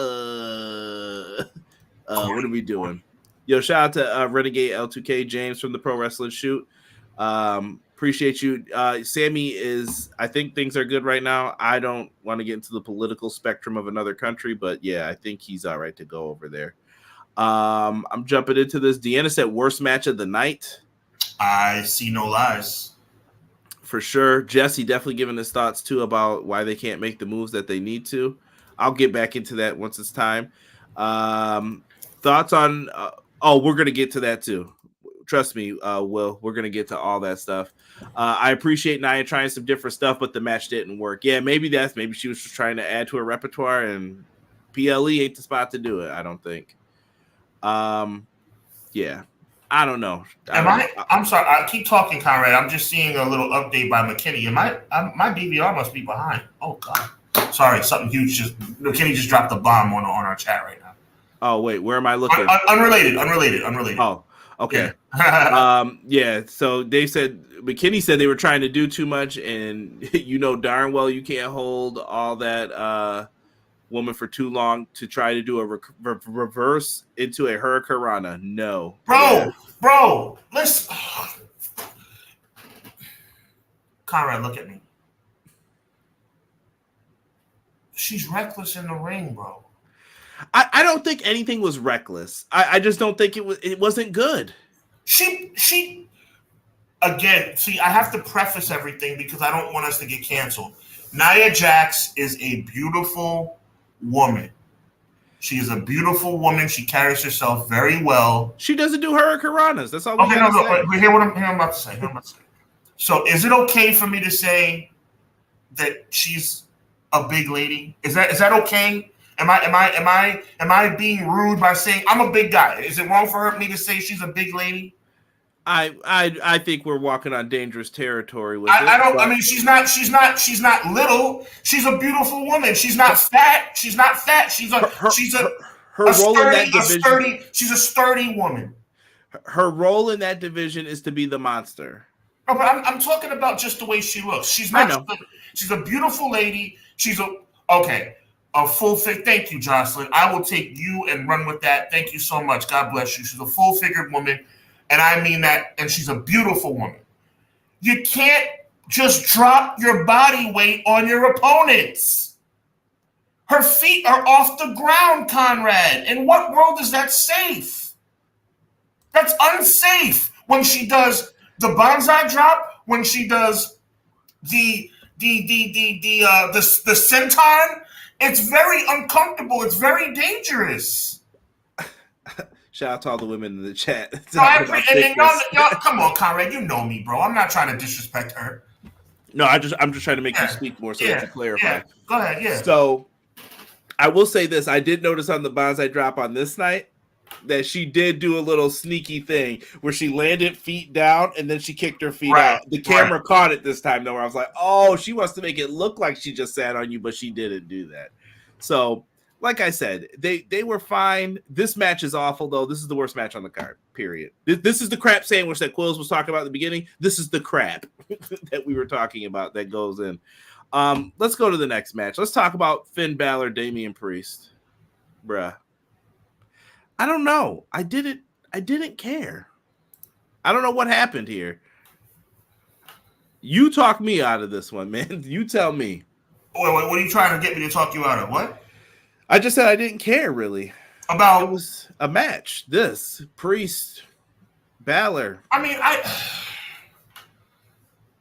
are we doing? Yo, shout out to Renegade L2K James from the Pro Wrestling Shoot. Appreciate you. Sammy I think things are good right now. I don't want to get into the political spectrum of another country, but yeah, I think he's all right to go over there. I'm jumping into this. Deanna said worst match of the night. I see no lies. For sure. Jesse definitely giving his thoughts too about why they can't make the moves that they need to. I'll get back into that once it's time. Thoughts on Oh, we're gonna get to that too. Trust me, Will. We're gonna get to all that stuff. I appreciate Nia trying some different stuff, but the match didn't work. Yeah, maybe she was just trying to add to her repertoire, and PLE ain't the spot to do it. I don't think. Yeah, I don't know. I'm sorry. I keep talking, Conrad. I'm just seeing a little update by McKinney. My DVR must be behind. Oh God. Sorry, something huge. McKinney just dropped a bomb on our chat right now. Oh wait, where am I looking? Unrelated. Oh, okay. Yeah. So McKinney said they were trying to do too much, and you know darn well you can't hold all that woman for too long to try to do a reverse into a hurricanrana. No, bro, listen. Conrad, look at me. She's reckless in the ring, bro. I don't think anything was reckless. I just don't think it wasn't good. She again, see, I have to preface everything because I don't want us to get canceled. Nia Jax is a beautiful woman. She is a beautiful woman. She carries herself very well. She doesn't do hurricanranas. That's all we gotta say. But hear what I'm about to say. So is it okay for me to say that she's a big lady? Is that okay? Am I being rude by saying I'm a big guy? Is it wrong for me to say she's a big lady? I think we're walking on dangerous territory with I don't. I mean, she's not little. She's a beautiful woman. She's not fat. She's a sturdy woman. Her role in that division is to be the monster. No, but I'm talking about just the way she looks. She's not. She's a beautiful lady. A full fit. Thank you, Jocelyn. I will take you and run with that. Thank you so much. God bless you. She's a full-figured woman. And I mean that, and she's a beautiful woman. You can't just drop your body weight on your opponents. Her feet are off the ground, Conrad. In what world is that safe? That's unsafe. When she does the bonsai drop, when she does the senton, it's very uncomfortable. It's very dangerous. Shout out to all the women in the chat. Y'all, come on, Conrad. You know me, bro. I'm not trying to disrespect her. No, I'm just trying to make you speak more so that you clarify. Yeah. Go ahead, yeah. So I will say this. I did notice on the bonsai drop on this night that she did do a little sneaky thing where she landed feet down and then she kicked her feet out. The camera caught it this time, though, where I was like, oh, she wants to make it look like she just sat on you, but she didn't do that. So like I said, they were fine. This match is awful, though. This is the worst match on the card, period. This is the crap sandwich that Quills was talking about at the beginning. This is the crap that we were talking about that goes in. Let's go to the next match. Let's talk about Finn Balor, Damian Priest. Bruh. I don't know. I didn't care. I don't know what happened here. You talk me out of this one, man. You tell me. Wait, what are you trying to get me to talk you out of? What? I just said I didn't care, really. About it was a match. This Priest, Balor. I mean,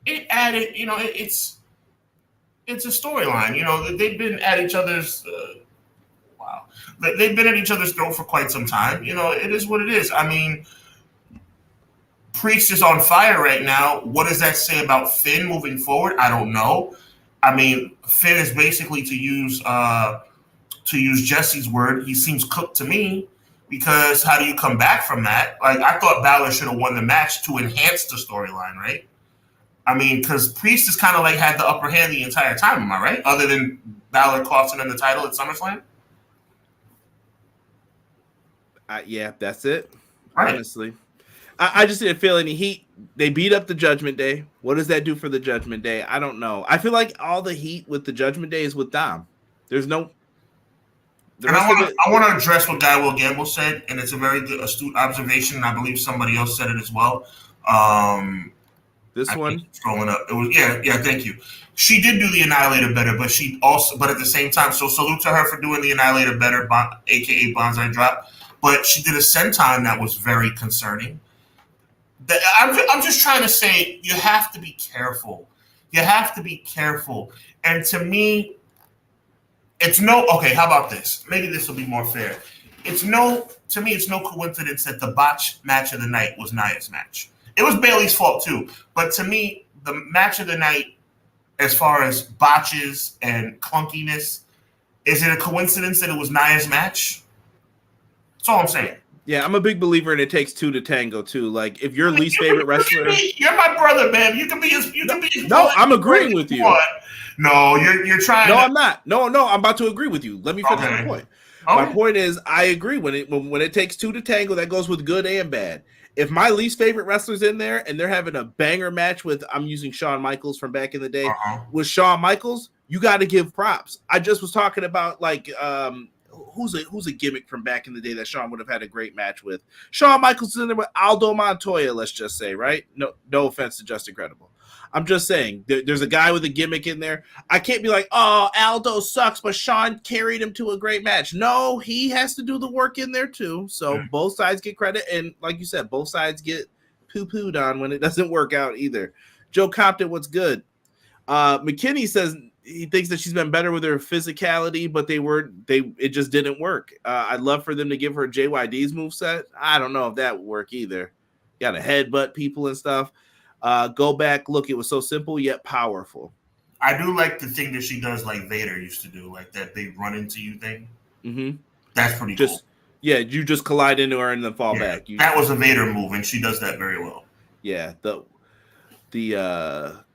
it added. It's a storyline. They've been at each other's. They've been at each other's throat for quite some time. It is what it is. I mean, Priest is on fire right now. What does that say about Finn moving forward? I don't know. I mean, Finn is basically, to use Jesse's word, he seems cooked to me, because how do you come back from that? Like, I thought Balor should have won the match to enhance the storyline, right? I mean, because Priest has kind of like had the upper hand the entire time, am I right? Other than Balor costing him the title at SummerSlam? Yeah, that's it. Right. Honestly. I just didn't feel any heat. They beat up the Judgment Day. What does that do for the Judgment Day? I don't know. I feel like all the heat with the Judgment Day is with Dom. There's no... I want to address what Guy Will Gamble said, and it's a very good, astute observation, and I believe somebody else said it as well. This one? Scrolling up. It was, yeah, thank you. She did do the Annihilator better, but at the same time, so salute to her for doing the Annihilator better, a.k.a. Bonsai Drop. But she did a senton that was very concerning. I'm just trying to say, you have to be careful. You have to be careful. And to me, okay, how about this? Maybe this will be more fair. to me, it's no coincidence that the botch match of the night was Nia's match. It was Bayley's fault too, but to me, the match of the night, as far as botches and clunkiness, is it a coincidence that it was Nia's match? That's all I'm saying. Yeah, I'm a big believer in it takes two to tango too. Like if your least favorite wrestler, you're my brother, man. You can be his. No, I'm agreeing with you. No, you're trying. No, I'm not. No, I'm about to agree with you. Let me finish my point. My point is, I agree. When it takes two to tango, that goes with good and bad. If my least favorite wrestler's in there and they're having a banger match with, I'm using Shawn Michaels from back in the day, with Shawn Michaels, you got to give props. I just was talking about like who's a gimmick from back in the day that Shawn would have had a great match with. Shawn Michaels is in there with Aldo Montoya, let's just say, right? No offense to Just Incredible. I'm just saying, there's a guy with a gimmick in there. I can't be like, oh, Aldo sucks, but Shawn carried him to a great match. No, he has to do the work in there too. So both sides get credit. And like you said, both sides get poo-pooed on when it doesn't work out either. Joe Compton, what's good? McKinney says he thinks that she's been better with her physicality, but it just didn't work. I'd love for them to give her JYD's moveset. I don't know if that would work either. Got to headbutt people and stuff. Go back, look, it was so simple yet powerful. I do like the thing that she does like Vader used to do, like that big run into you thing. Mm-hmm. That's pretty cool. Yeah, you just collide into her and then fall back. That was a Vader move, and she does that very well. Yeah, the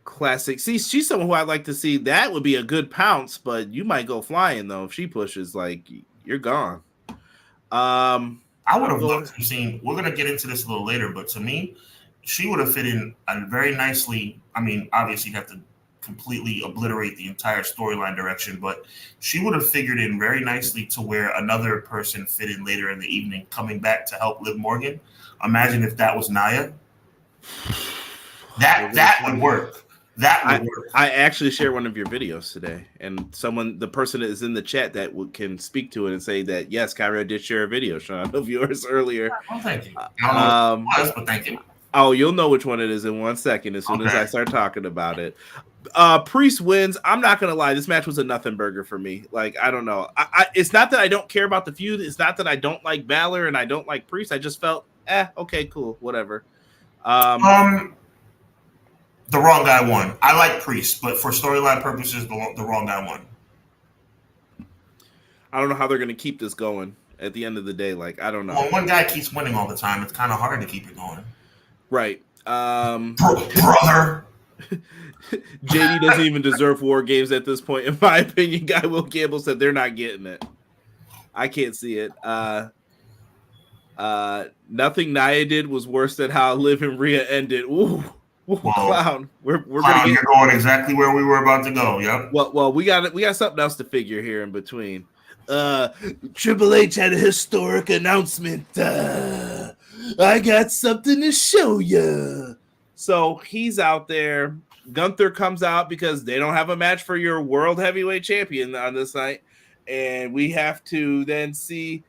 classic. See, she's someone who I'd like to see. That would be a good pounce, but you might go flying, though. If she pushes, like, you're gone. I would have loved to have seen, we're going to get into this a little later, but to me, she would have fit in very nicely. I mean, obviously, you'd have to completely obliterate the entire storyline direction, but she would have figured in very nicely to where another person fit in later in the evening, coming back to help Liv Morgan. Imagine if that was Nia. That would work. That would work. I actually shared one of your videos today, and the person that is in the chat that can speak to it and say that, yes, Kyra did share a video, Sean, of yours earlier. Oh, thank you. I don't know what it was, but thank you. Oh, you'll know which one it is in 1 second as soon as I start talking about it. Priest wins. I'm not going to lie. This match was a nothing burger for me. Like, I don't know. It's not that I don't care about the feud. It's not that I don't like Balor and I don't like Priest. I just felt, okay, cool, whatever. The wrong guy won. I like Priest, but for storyline purposes, the wrong guy won. I don't know how they're going to keep this going at the end of the day. Like, I don't know. When one guy keeps winning all the time, it's kind of hard to keep it going. Right. Brother. JD doesn't even deserve War Games at this point, in my opinion. Guy Will Campbell said they're not getting it. I can't see it. Nothing Nia did was worse than how Liv and Rhea ended. Ooh, clown. We're gonna you're going exactly where we were about to go. Yep. Well, we got something else to figure here in between. Triple H had a historic announcement. I got something to show you. So he's out there. Gunther comes out because they don't have a match for your world heavyweight champion on this night. And we have to then see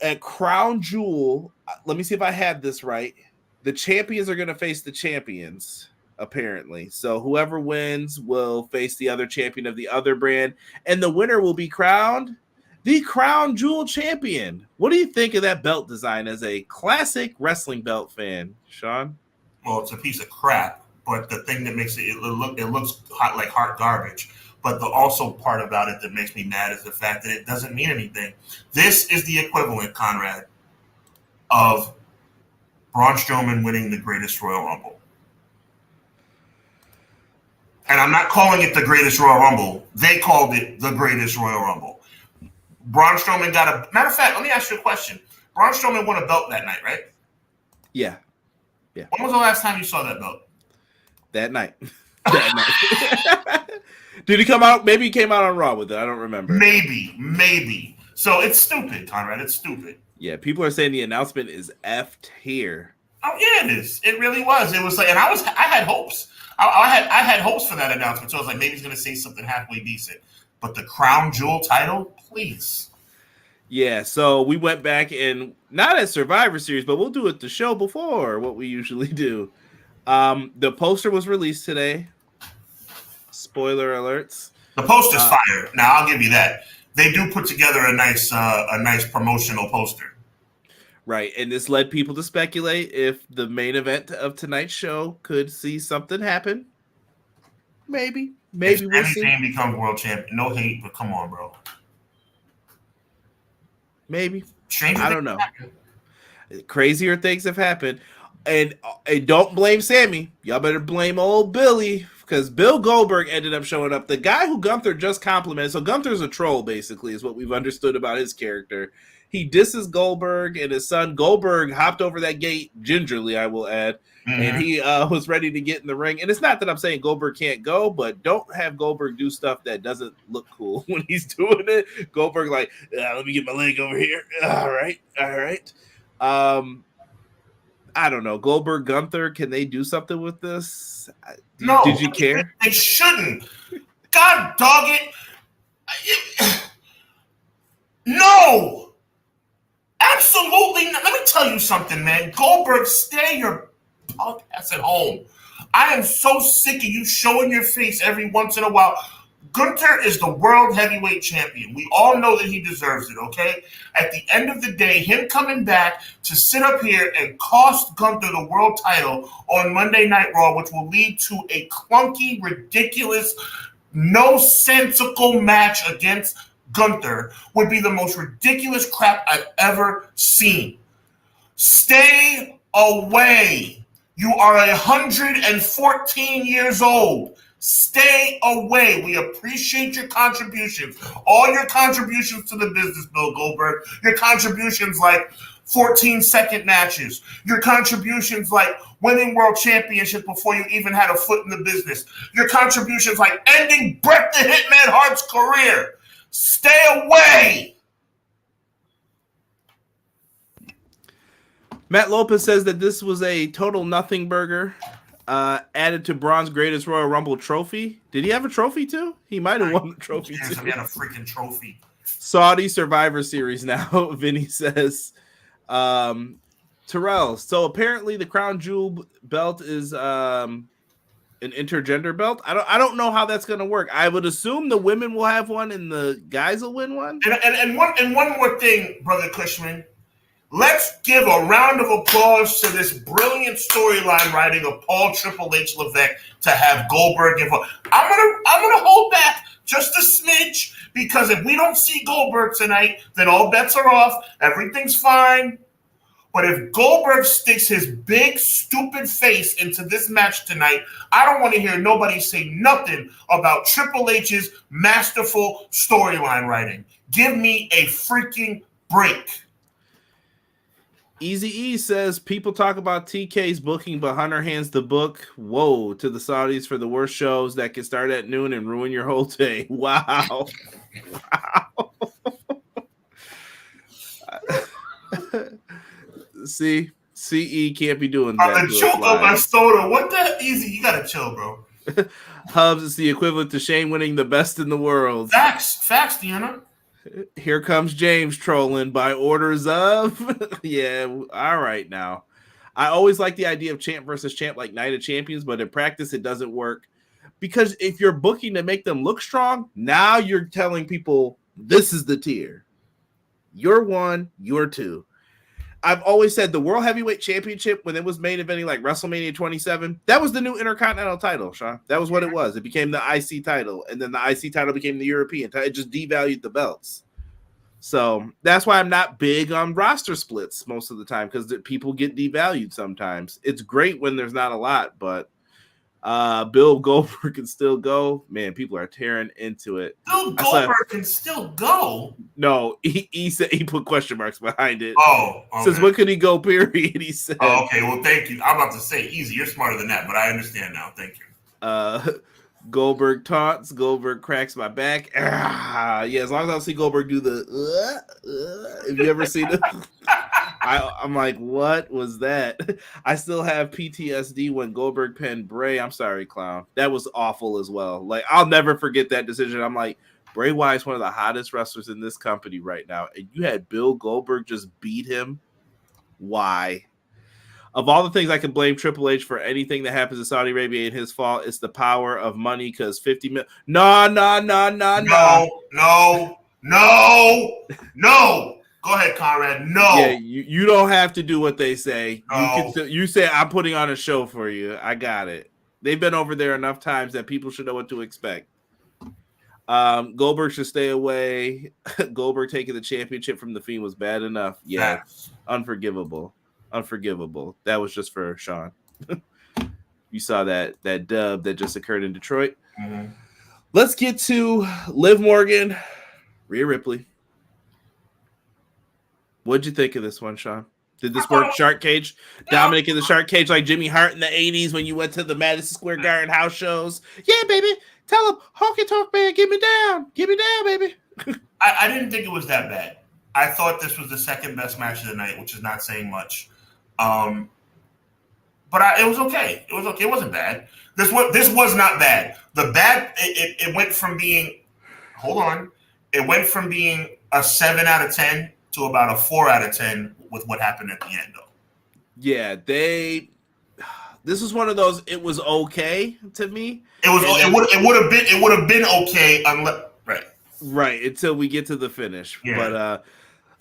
at Crown Jewel. Let me see if I have this right. The champions are going to face the champions, apparently. So whoever wins will face the other champion of the other brand. And the winner will be crowned the Crown Jewel champion. What do you think of that belt design as a classic wrestling belt fan, Sean? Well, it's a piece of crap, but the thing that makes it looks hot, like hot garbage. But the also part about it that makes me mad is the fact that it doesn't mean anything. This is the equivalent, Conrad, of Braun Strowman winning the greatest Royal Rumble. And I'm not calling it the greatest Royal Rumble. They called it the greatest Royal Rumble. Braun Strowman got a... Matter of fact, let me ask you a question. Braun Strowman won a belt that night, right? Yeah. When was the last time you saw that belt? That night. Did he come out? Maybe he came out on Raw with it. I don't remember. Maybe. So it's stupid, Conrad. It's stupid. Yeah, people are saying the announcement is effed here. Oh yeah, it is. It really was. It was like, and I had hopes. I had hopes for that announcement. So I was like, maybe he's going to say something halfway decent. But the Crown Jewel title, please. Yeah, so we went back and not at Survivor Series, but we'll do it the show before what we usually do. The poster was released today. Spoiler alerts. The poster's fire. Now I'll give you that. they do put together a nice promotional poster. Right, and this led people to speculate if the main event of tonight's show could see something happen. Maybe If we'll see. Zayn becomes world champion, no hate, but come on, bro. Maybe. Stranger I don't know. Crazier things have happened. And don't blame Sammy. Y'all better blame old Billy, because Bill Goldberg ended up showing up. The guy who Gunther just complimented. So Gunther's a troll, basically, is what we've understood about his character. He disses Goldberg and his son. Goldberg hopped over that gate gingerly, I will add. Mm-hmm. And he was ready to get in the ring. And it's not that I'm saying Goldberg can't go, but don't have Goldberg do stuff that doesn't look cool when he's doing it. Goldberg like, let me get my leg over here. All right. I don't know. Goldberg, Gunther, can they do something with this? No. Did you care? They shouldn't. God dog it. No. Absolutely not. Let me tell you something, man. Goldberg, stay your punk ass at home. I am so sick of you showing your face every once in a while. Gunther is the world heavyweight champion. We all know that he deserves it, okay? At the end of the day, him coming back to sit up here and cost Gunther the world title on Monday Night Raw, which will lead to a clunky, ridiculous, no-sensical match against Gunther, would be the most ridiculous crap I've ever seen. Stay away. You are 114 years old. Stay away. We appreciate your contributions. All your contributions to the business, Bill Goldberg. Your contributions like 14-second matches. Your contributions like winning world championships before you even had a foot in the business. Your contributions like ending Bret the Hitman Hart's career. Stay away. Matt Lopez says that this was a total nothing burger added to Braun's greatest Royal Rumble trophy. Did he have a trophy too? He might have won the trophy too. He had a freaking trophy. Saudi Survivor Series now, Vinny says. Terrell, so apparently the Crown Jewel belt is an intergender belt. I don't know how that's going to work. I would assume the women will have one and the guys will win one. And one more thing, Brother Cushman. Let's give a round of applause to this brilliant storyline writing of Paul Triple H Levesque to have Goldberg involved. I'm gonna hold back just a smidge, because if we don't see Goldberg tonight, then all bets are off. Everything's fine. But if Goldberg sticks his big, stupid face into this match tonight, I don't want to hear nobody say nothing about Triple H's masterful storyline writing. Give me a freaking break. Easy E says people talk about TK's booking, but Hunter hands the book. Whoa, to the Saudis for the worst shows that can start at noon and ruin your whole day. Wow. Wow. See, CE can't be doing that. I'm the choke on my soda. What the Easy? You gotta chill, bro. Hubs is the equivalent to Shane winning the best in the world. Facts, Deanna. Here comes James trolling by orders of. Yeah, all right now. I always like the idea of champ versus champ, like Night of Champions, but in practice it doesn't work. Because if you're booking to make them look strong, now you're telling people this is the tier. You're one, you're two. I've always said the World Heavyweight Championship, when it was main eventing like WrestleMania 27, that was the new Intercontinental title, Sean. That was what it was. It became the IC title, and then the IC title became the European title. It just devalued the belts. So that's why I'm not big on roster splits most of the time, because people get devalued sometimes. It's great when there's not a lot, but Bill Goldberg can still go. Man, people are tearing into it. Bill Goldberg can still go? No, he said he put question marks behind it. Oh, okay. Says when could he go? Period. He said. Oh, okay, well, thank you. I'm about to say, Easy, you're smarter than that, but I understand now. Thank you. Goldberg taunts. Goldberg cracks my back. Yeah, as long as I don't see Goldberg do the. Have you ever seen it? I'm like, what was that? I still have PTSD when Goldberg pinned Bray. I'm sorry, clown. That was awful as well. Like, I'll never forget that decision. I'm like, Bray Wyatt's one of the hottest wrestlers in this company right now, and you had Bill Goldberg just beat him. Why? Of all the things I can blame Triple H for, anything that happens in Saudi Arabia ain't his fault. It's the power of money, because 50 million. No. No. Go ahead, Conrad. No. Yeah, you don't have to do what they say. No. You say I'm putting on a show for you. I got it. They've been over there enough times that people should know what to expect. Goldberg should stay away. Goldberg taking the championship from the Fiend was bad enough. Yeah, unforgivable. That was just for Sean. You saw that dub that just occurred in Detroit. Mm-hmm. Let's get to Liv Morgan, Rhea Ripley. What'd you think of this one, Sean? Did this work Shark Cage? Dominic in the Shark Cage like Jimmy Hart in the 80s when you went to the Madison Square Garden house shows? Yeah, baby. Tell him, honky tonk man, get me down, baby. I didn't think it was that bad. I thought this was the second best match of the night, which is not saying much. But it was okay. It was okay. It wasn't bad. This was not bad. It went from being, it went from being a 7 out of 10 to about a 4 out of 10 with what happened at the end, though. Yeah, this was one of those. It was okay to me. It would have been okay unless right until we get to the finish. Yeah. But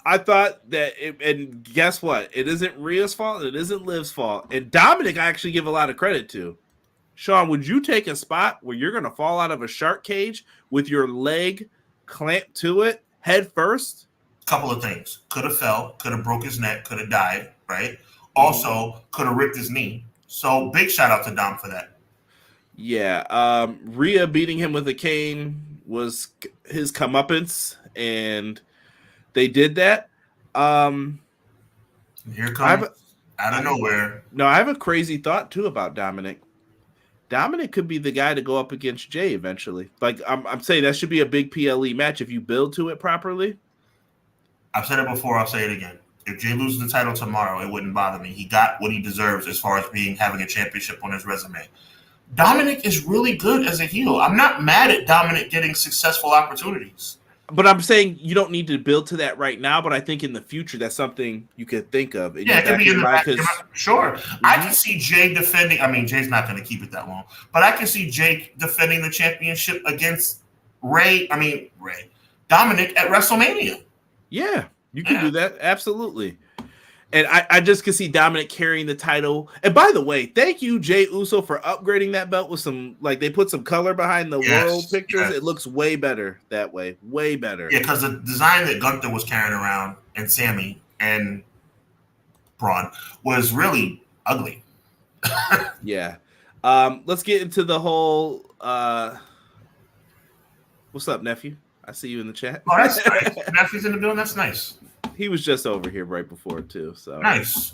I thought that, and guess what? It isn't Rhea's fault. It isn't Liv's fault. And Dominic, I actually give a lot of credit to. Sean, would you take a spot where you're going to fall out of a shark cage with your leg clamped to it head first? Couple of things. Could have fell, could have broke his neck, could have died, right? Also, could have ripped his knee. So big shout out to Dom for that. Yeah. Rhea beating him with a cane was his comeuppance, and they did that. Here comes out of nowhere. No, I have a crazy thought too about Dominic. Dominic could be the guy to go up against Jay eventually. Like I'm saying, that should be a big PLE match if you build to it properly. I've said it before. I'll say it again. If Jay loses the title tomorrow, it wouldn't bother me. He got what he deserves as far as having a championship on his resume. Dominic is really good as a heel. I'm not mad at Dominic getting successful opportunities. But I'm saying you don't need to build to that right now. But I think in the future, that's something you could think of. Yeah, it could be in the back. Sure. Mm-hmm. I can see Jay defending. I mean, Jay's not going to keep it that long. But I can see Jay defending the championship against Dominic at WrestleMania. Yeah, you can do that. Absolutely. And I just can see Dominic carrying the title. And by the way, thank you, Jay Uso, for upgrading that belt with some, like, they put some color behind the world pictures. Yes. It looks way better that way. Way better. Yeah, because the design that Gunther was carrying around and Sammy and Braun was really ugly. Yeah. Let's get into the whole what's up, nephew? I see you in the chat. Oh, that's nice. Nephew's in the building. That's nice. He was just over here right before too. So nice.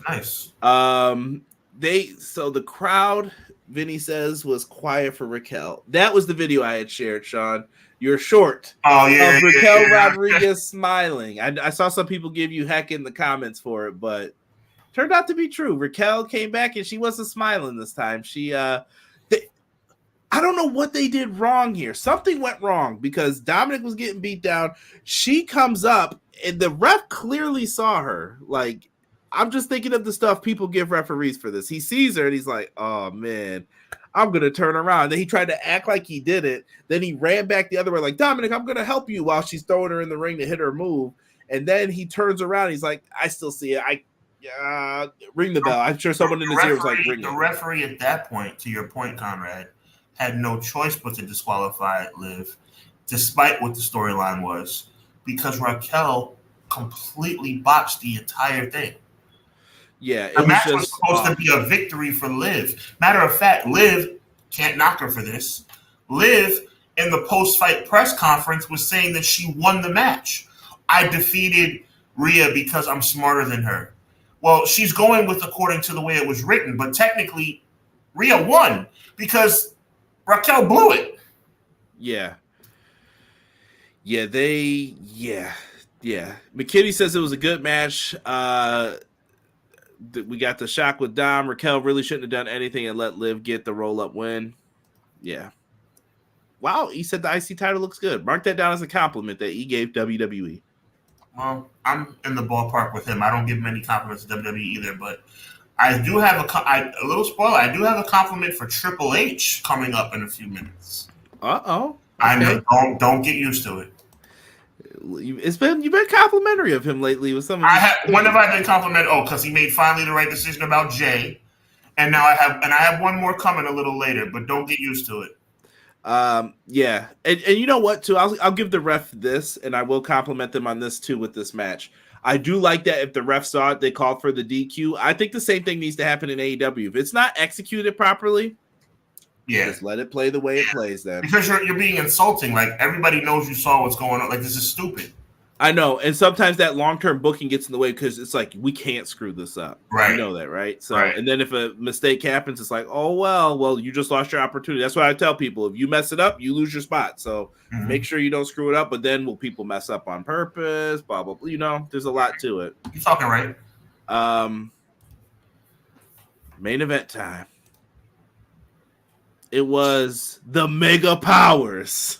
So the crowd, Vinny says, was quiet for Raquel. That was the video I had shared, Sean. You're short. Oh yeah, of Raquel Rodriguez smiling. I saw some people give you heck in the comments for it, but turned out to be true. Raquel came back and she wasn't smiling this time. She I don't know what they did wrong here. Something went wrong because Dominic was getting beat down. She comes up and the ref clearly saw her. Like, I'm just thinking of the stuff people give referees for this. He sees her and he's like, oh man, I'm going to turn around. Then he tried to act like he did it. Then he ran back the other way like, Dominic, I'm going to help you, while she's throwing her in the ring to hit her move. And then he turns around. He's like, I still see it. Ring the bell. I'm sure someone in his ear was like, ring the referee at that point, to your point, Conrad, had no choice but to disqualify Liv, despite what the storyline was, because Raquel completely botched the entire thing. Yeah, the match was supposed to be a victory for Liv. Matter of fact, Liv, can't knock her for this, Liv, in the post-fight press conference, was saying that she won the match. I defeated Rhea because I'm smarter than her. Well, she's going with according to the way it was written, but technically, Rhea won because Raquel blew it. Yeah. McKinney says it was a good match. We got the shock with Dom. Raquel really shouldn't have done anything and let Liv get the roll-up win. Yeah. Wow, he said the IC title looks good. Mark that down as a compliment that he gave WWE. Well, I'm in the ballpark with him. I don't give many compliments to WWE either, but I do have a little spoiler. I do have a compliment for Triple H coming up in a few minutes. Uh-oh. Okay. I know. Don't get used to it. You've been complimentary of him lately with some of when have I been complimented? Oh, because he made finally the right decision about Jay. And now I have one more coming a little later, but don't get used to it. Yeah. And you know what, too? I'll give the ref this, and I will compliment them on this, too, with this match. I do like that if the ref saw it, they called for the DQ. I think the same thing needs to happen in AEW. If it's not executed properly, just let it play the way it plays then. Because you're being insulting. Like, everybody knows you saw what's going on. Like, this is stupid. I know, and sometimes that long-term booking gets in the way because it's like, we can't screw this up. Right. You know that, right? So, and then if a mistake happens, it's like, oh, well, you just lost your opportunity. That's why I tell people, if you mess it up, you lose your spot. So make sure you don't screw it up, but then will people mess up on purpose, blah, blah, blah. You know, there's a lot to it. You're talking right. Main event time. It was the Mega Powers.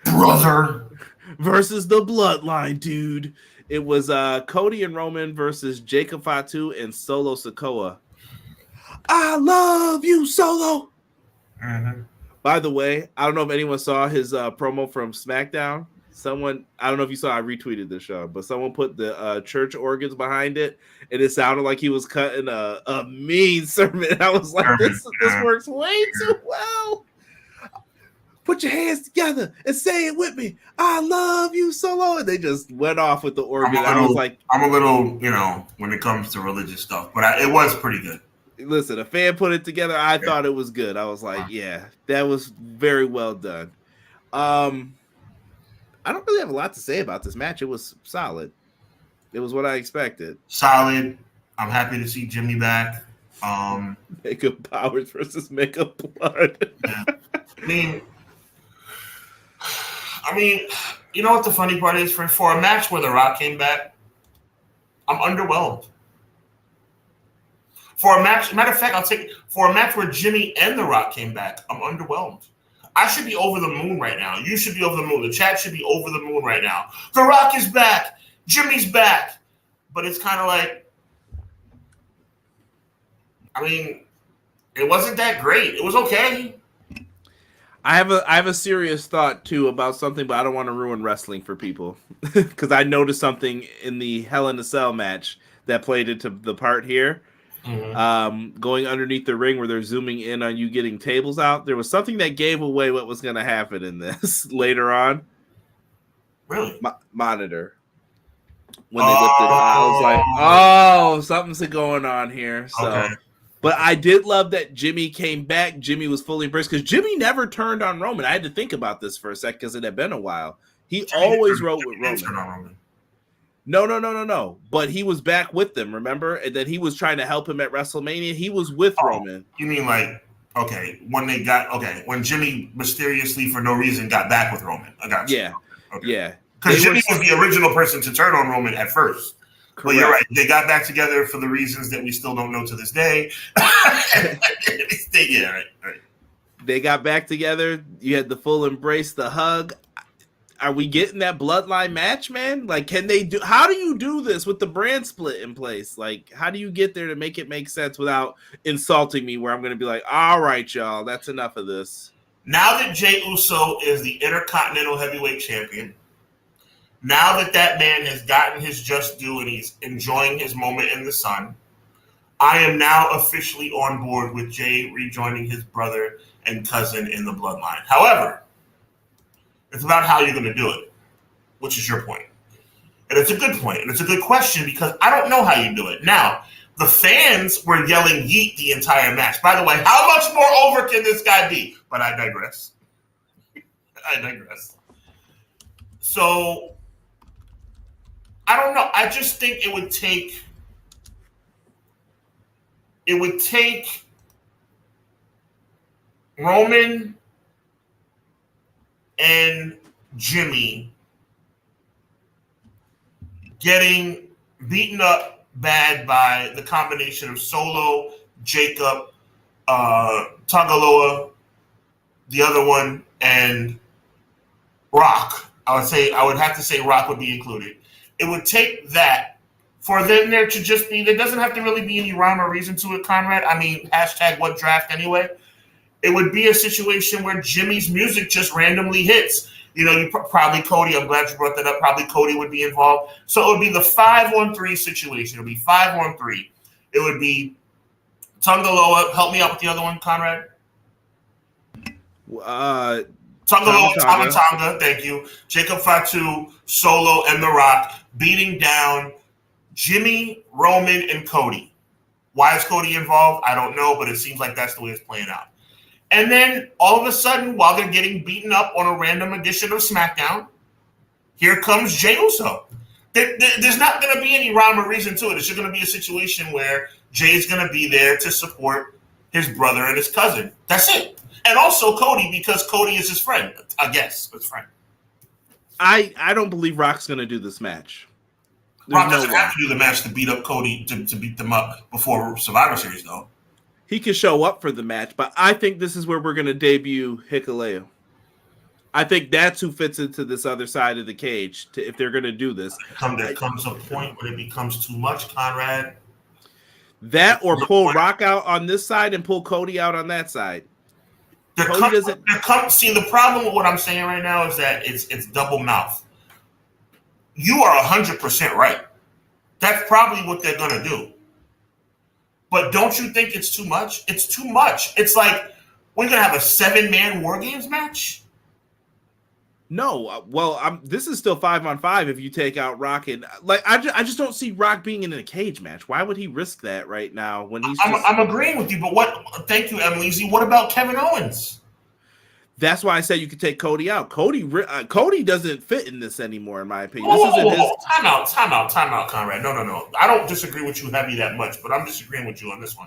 Brother. Versus the Bloodline, dude. It was Cody and Roman versus Jacob Fatu and Solo Sikoa. I love you, Solo. By the way, I don't know if anyone saw his promo from SmackDown. I don't know if you saw, I retweeted this show, but someone put the church organs behind it, and it sounded like he was cutting a mean sermon. I was like, this works way too well. Put your hands together and say it with me. I love you, Solo. And they just went off with the organ. I was like, I'm a little, when it comes to religious stuff, but it was pretty good. Listen, a fan put it together. I thought it was good. I was like, yeah, that was very well done. I don't really have a lot to say about this match. It was solid. It was what I expected. Solid. I'm happy to see Jimmy back. Mega Powers versus Mega Blood. Yeah. I mean, you know what the funny part is? For a match where The Rock came back, I'm underwhelmed. For a match, matter of fact, for a match where Jimmy and The Rock came back, I'm underwhelmed. I should be over the moon right now. You should be over the moon. The chat should be over the moon right now. The Rock is back. Jimmy's back. But it's kind of like, it wasn't that great. It was okay. I have a serious thought too about something, but I don't want to ruin wrestling for people because I noticed something in the Hell in a Cell match that played into the part here. Going underneath the ring where they're zooming in on you getting tables out. There was something that gave away what was going to happen in this later on. Really? Monitor. When they lifted, I was like, "Oh, something's going on here." So. Okay. But I did love that Jimmy came back. Jimmy was fully embraced because Jimmy never turned on Roman. I had to think about this for a sec because it had been a while. He always wrote with Roman. No. But he was back with them, remember? And then he was trying to help him at WrestleMania. He was with Roman. You mean when Jimmy mysteriously for no reason got back with Roman. I got you. Yeah. Okay. Yeah. Because Jimmy was the original person to turn on Roman at first. Correct. But you're right. They got back together for the reasons that we still don't know to this day. Right. They got back together. You had the full embrace, the hug. Are we getting that bloodline match, man? Like, how do you do this with the brand split in place? Like, how do you get there to make it make sense without insulting me where I'm going to be like, all right, y'all, that's enough of this. Now that Jey Uso is the Intercontinental Heavyweight Champion, now that man has gotten his just due and he's enjoying his moment in the sun, I am now officially on board with Jey rejoining his brother and cousin in the bloodline. However, it's about how you're going to do it, which is your point. And it's a good point, and it's a good question because I don't know how you do it. Now, the fans were yelling yeet the entire match. By the way, how much more over can this guy be? But I digress. So, I don't know. I just think it would take Roman and Jimmy getting beaten up bad by the combination of Solo, Jacob, Tagaloa, the other one, and Rock. I would have to say Rock would be included. It would take that for them there to just be, there doesn't have to really be any rhyme or reason to it, Conrad. I mean, #what draft anyway. It would be a situation where Jimmy's music just randomly hits. You probably Cody. I'm glad you brought that up. Probably Cody would be involved. So it would be the 5-on-3 situation. It would be 5-on-3. It would be Tungaloa. Help me out with the other one, Conrad. Tungaloa, Tonga. Thank you. Jacob Fatu, Solo, and The Rock beating down Jimmy, Roman, and Cody. Why is Cody involved? I don't know, but it seems like that's the way it's playing out. And then all of a sudden, while they're getting beaten up on a random edition of SmackDown, here comes Jey Uso. There's not going to be any rhyme or reason to it. It's just going to be a situation where Jay's going to be there to support his brother and his cousin. That's it. And also Cody, because Cody is his friend. I guess his friend. I don't believe Rock's going to do this match. Rock doesn't have to do the match to beat up Cody, to beat them up before Survivor Series, though. He could show up for the match, but I think this is where we're going to debut Hikuleo. I think that's who fits into this other side of the cage if they're going to do this. There comes a point when it becomes too much, Conrad. That or pull Rock out on this side and pull Cody out on that side. See, the problem with what I'm saying right now is that it's double mouth. You are 100% right. That's probably what they're going to do. But don't you think it's too much? It's too much. It's like we're going to have a 7-man War Games match? No. Well, this is still 5-on-5 if you take out Rock. And I just don't see Rock being in a cage match. Why would he risk that right now when he's I'm agreeing with you, but thank you, Emily Z. What about Kevin Owens? That's why I said you could take Cody out. Cody doesn't fit in this anymore, in my opinion. Time out, Conrad. No. I don't disagree with you heavy that much, but I'm disagreeing with you on this one.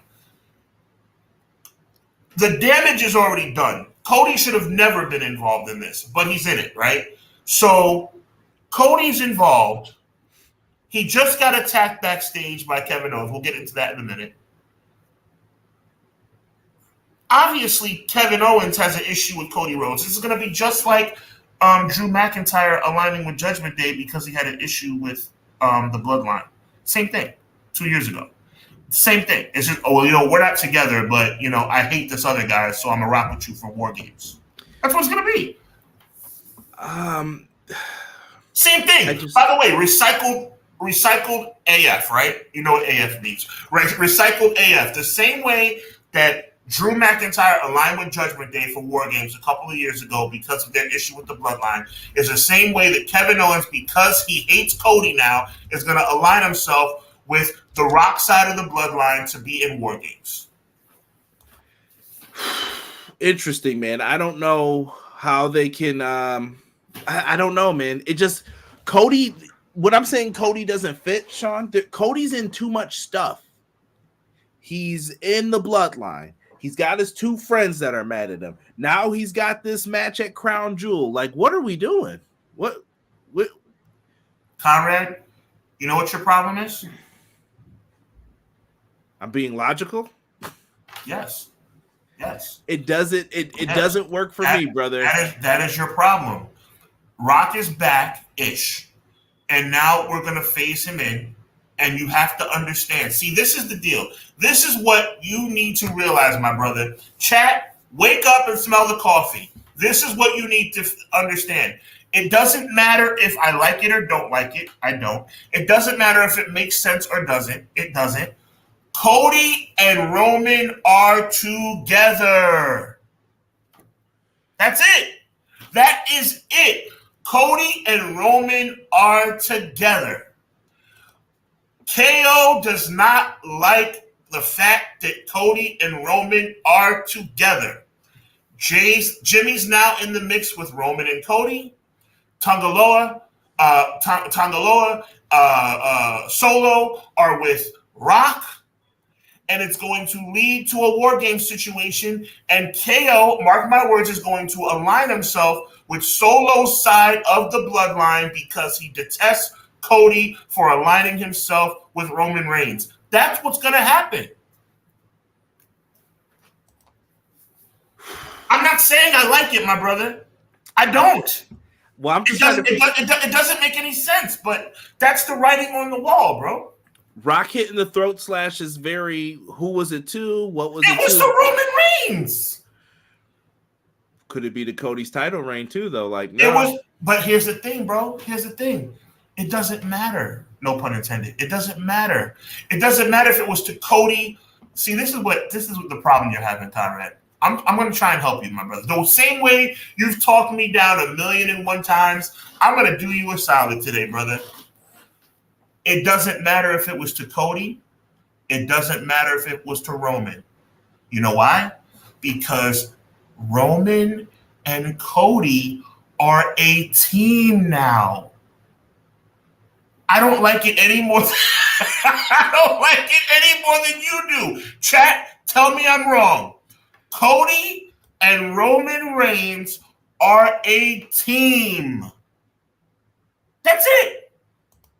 The damage is already done. Cody should have never been involved in this, but he's in it, right? So Cody's involved. He just got attacked backstage by Kevin Owens. We'll get into that in a minute. Obviously, Kevin Owens has an issue with Cody Rhodes. This is going to be just like Drew McIntyre aligning with Judgment Day because he had an issue with the Bloodline. Same thing 2 years ago. Same thing. It's just, we're not together, but, I hate this other guy, so I'm going to rock with you for War Games. That's what it's going to be. Same thing. By the way, recycled AF, right? You know what AF means. Right? Recycled AF. The same way that Drew McIntyre aligned with Judgment Day for War Games a couple of years ago because of their issue with the Bloodline is the same way that Kevin Owens, because he hates Cody now, is going to align himself with the Rock side of the Bloodline to be in War Games. Interesting, man. I don't know how they can I don't know, man. It just Cody, what I'm saying Cody doesn't fit, Sean. Cody's in too much stuff. He's in the Bloodline. He's got his 2 friends that are mad at him. Now he's got this match at Crown Jewel. Like, what are we doing? What? Conrad, you know what your problem is? I'm being logical? Yes. It doesn't work for me, brother. That is your problem. Rock is back-ish. And now we're going to phase him in. And you have to understand. See, this is the deal. This is what you need to realize, my brother. Chat, wake up and smell the coffee. This is what you need to understand. It doesn't matter if I like it or don't like it. I don't. It doesn't matter if it makes sense or doesn't. It doesn't. Cody and Roman are together. That's it. That is it. Cody and Roman are together. KO does not like the fact that Cody and Roman are together. Jimmy's now in the mix with Roman and Cody. Tongaloa, Solo are with Rock. And it's going to lead to a War Games situation. And KO, mark my words, is going to align himself with Solo's side of the Bloodline because he detests Cody for aligning himself with Roman Reigns. That's what's going to happen. I'm not saying I like it, my brother. I don't. Well, it doesn't make any sense, but that's the writing on the wall, bro. Rock hitting the throat slash is very. Who was it to? What was it? It was to Roman Reigns. Could it be the Cody's title reign too, though? Like, no. It was, but here's the thing, bro. Here's the thing. It doesn't matter. No pun intended. It doesn't matter. It doesn't matter if it was to Cody. See, this is what the problem you're having, Conrad. I'm going to try and help you, my brother. The same way you've talked me down 1,000,001 times, I'm going to do you a solid today, brother. It doesn't matter if it was to Cody. It doesn't matter if it was to Roman. You know why? Because Roman and Cody are a team now. I don't like it any more. I don't like it any more than you do. Chat, tell me I'm wrong. Cody and Roman Reigns are a team. That's it.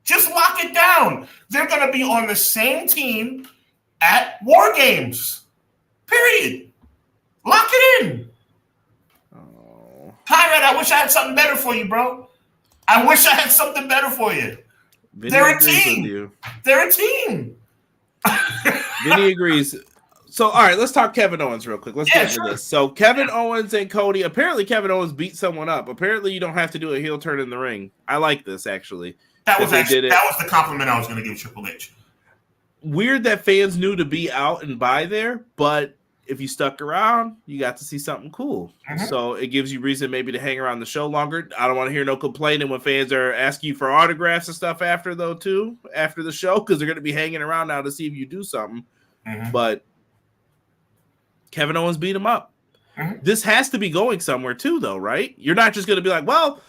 Just lock it down. They're going to be on the same team at War Games. Period. Lock it in. Oh. Conrad, I wish I had something better for you, bro. I wish I had something better for you. Vinny They're a team. They're a team. Vinny agrees. So, all right, let's talk Kevin Owens real quick. Let's get into this. So, Kevin Owens and Cody. Apparently, Kevin Owens beat someone up. Apparently, you don't have to do a heel turn in the ring. I like this, actually. That was the compliment I was going to give Triple H. Weird that fans knew to be out and by there, but if you stuck around, you got to see something cool. Mm-hmm. So it gives you reason maybe to hang around the show longer. I don't want to hear no complaining when fans are asking you for autographs and stuff after the show, because they're going to be hanging around now to see if you do something. Mm-hmm. But Kevin Owens beat him up. Mm-hmm. This has to be going somewhere too, though, right? You're not just going to be like, well,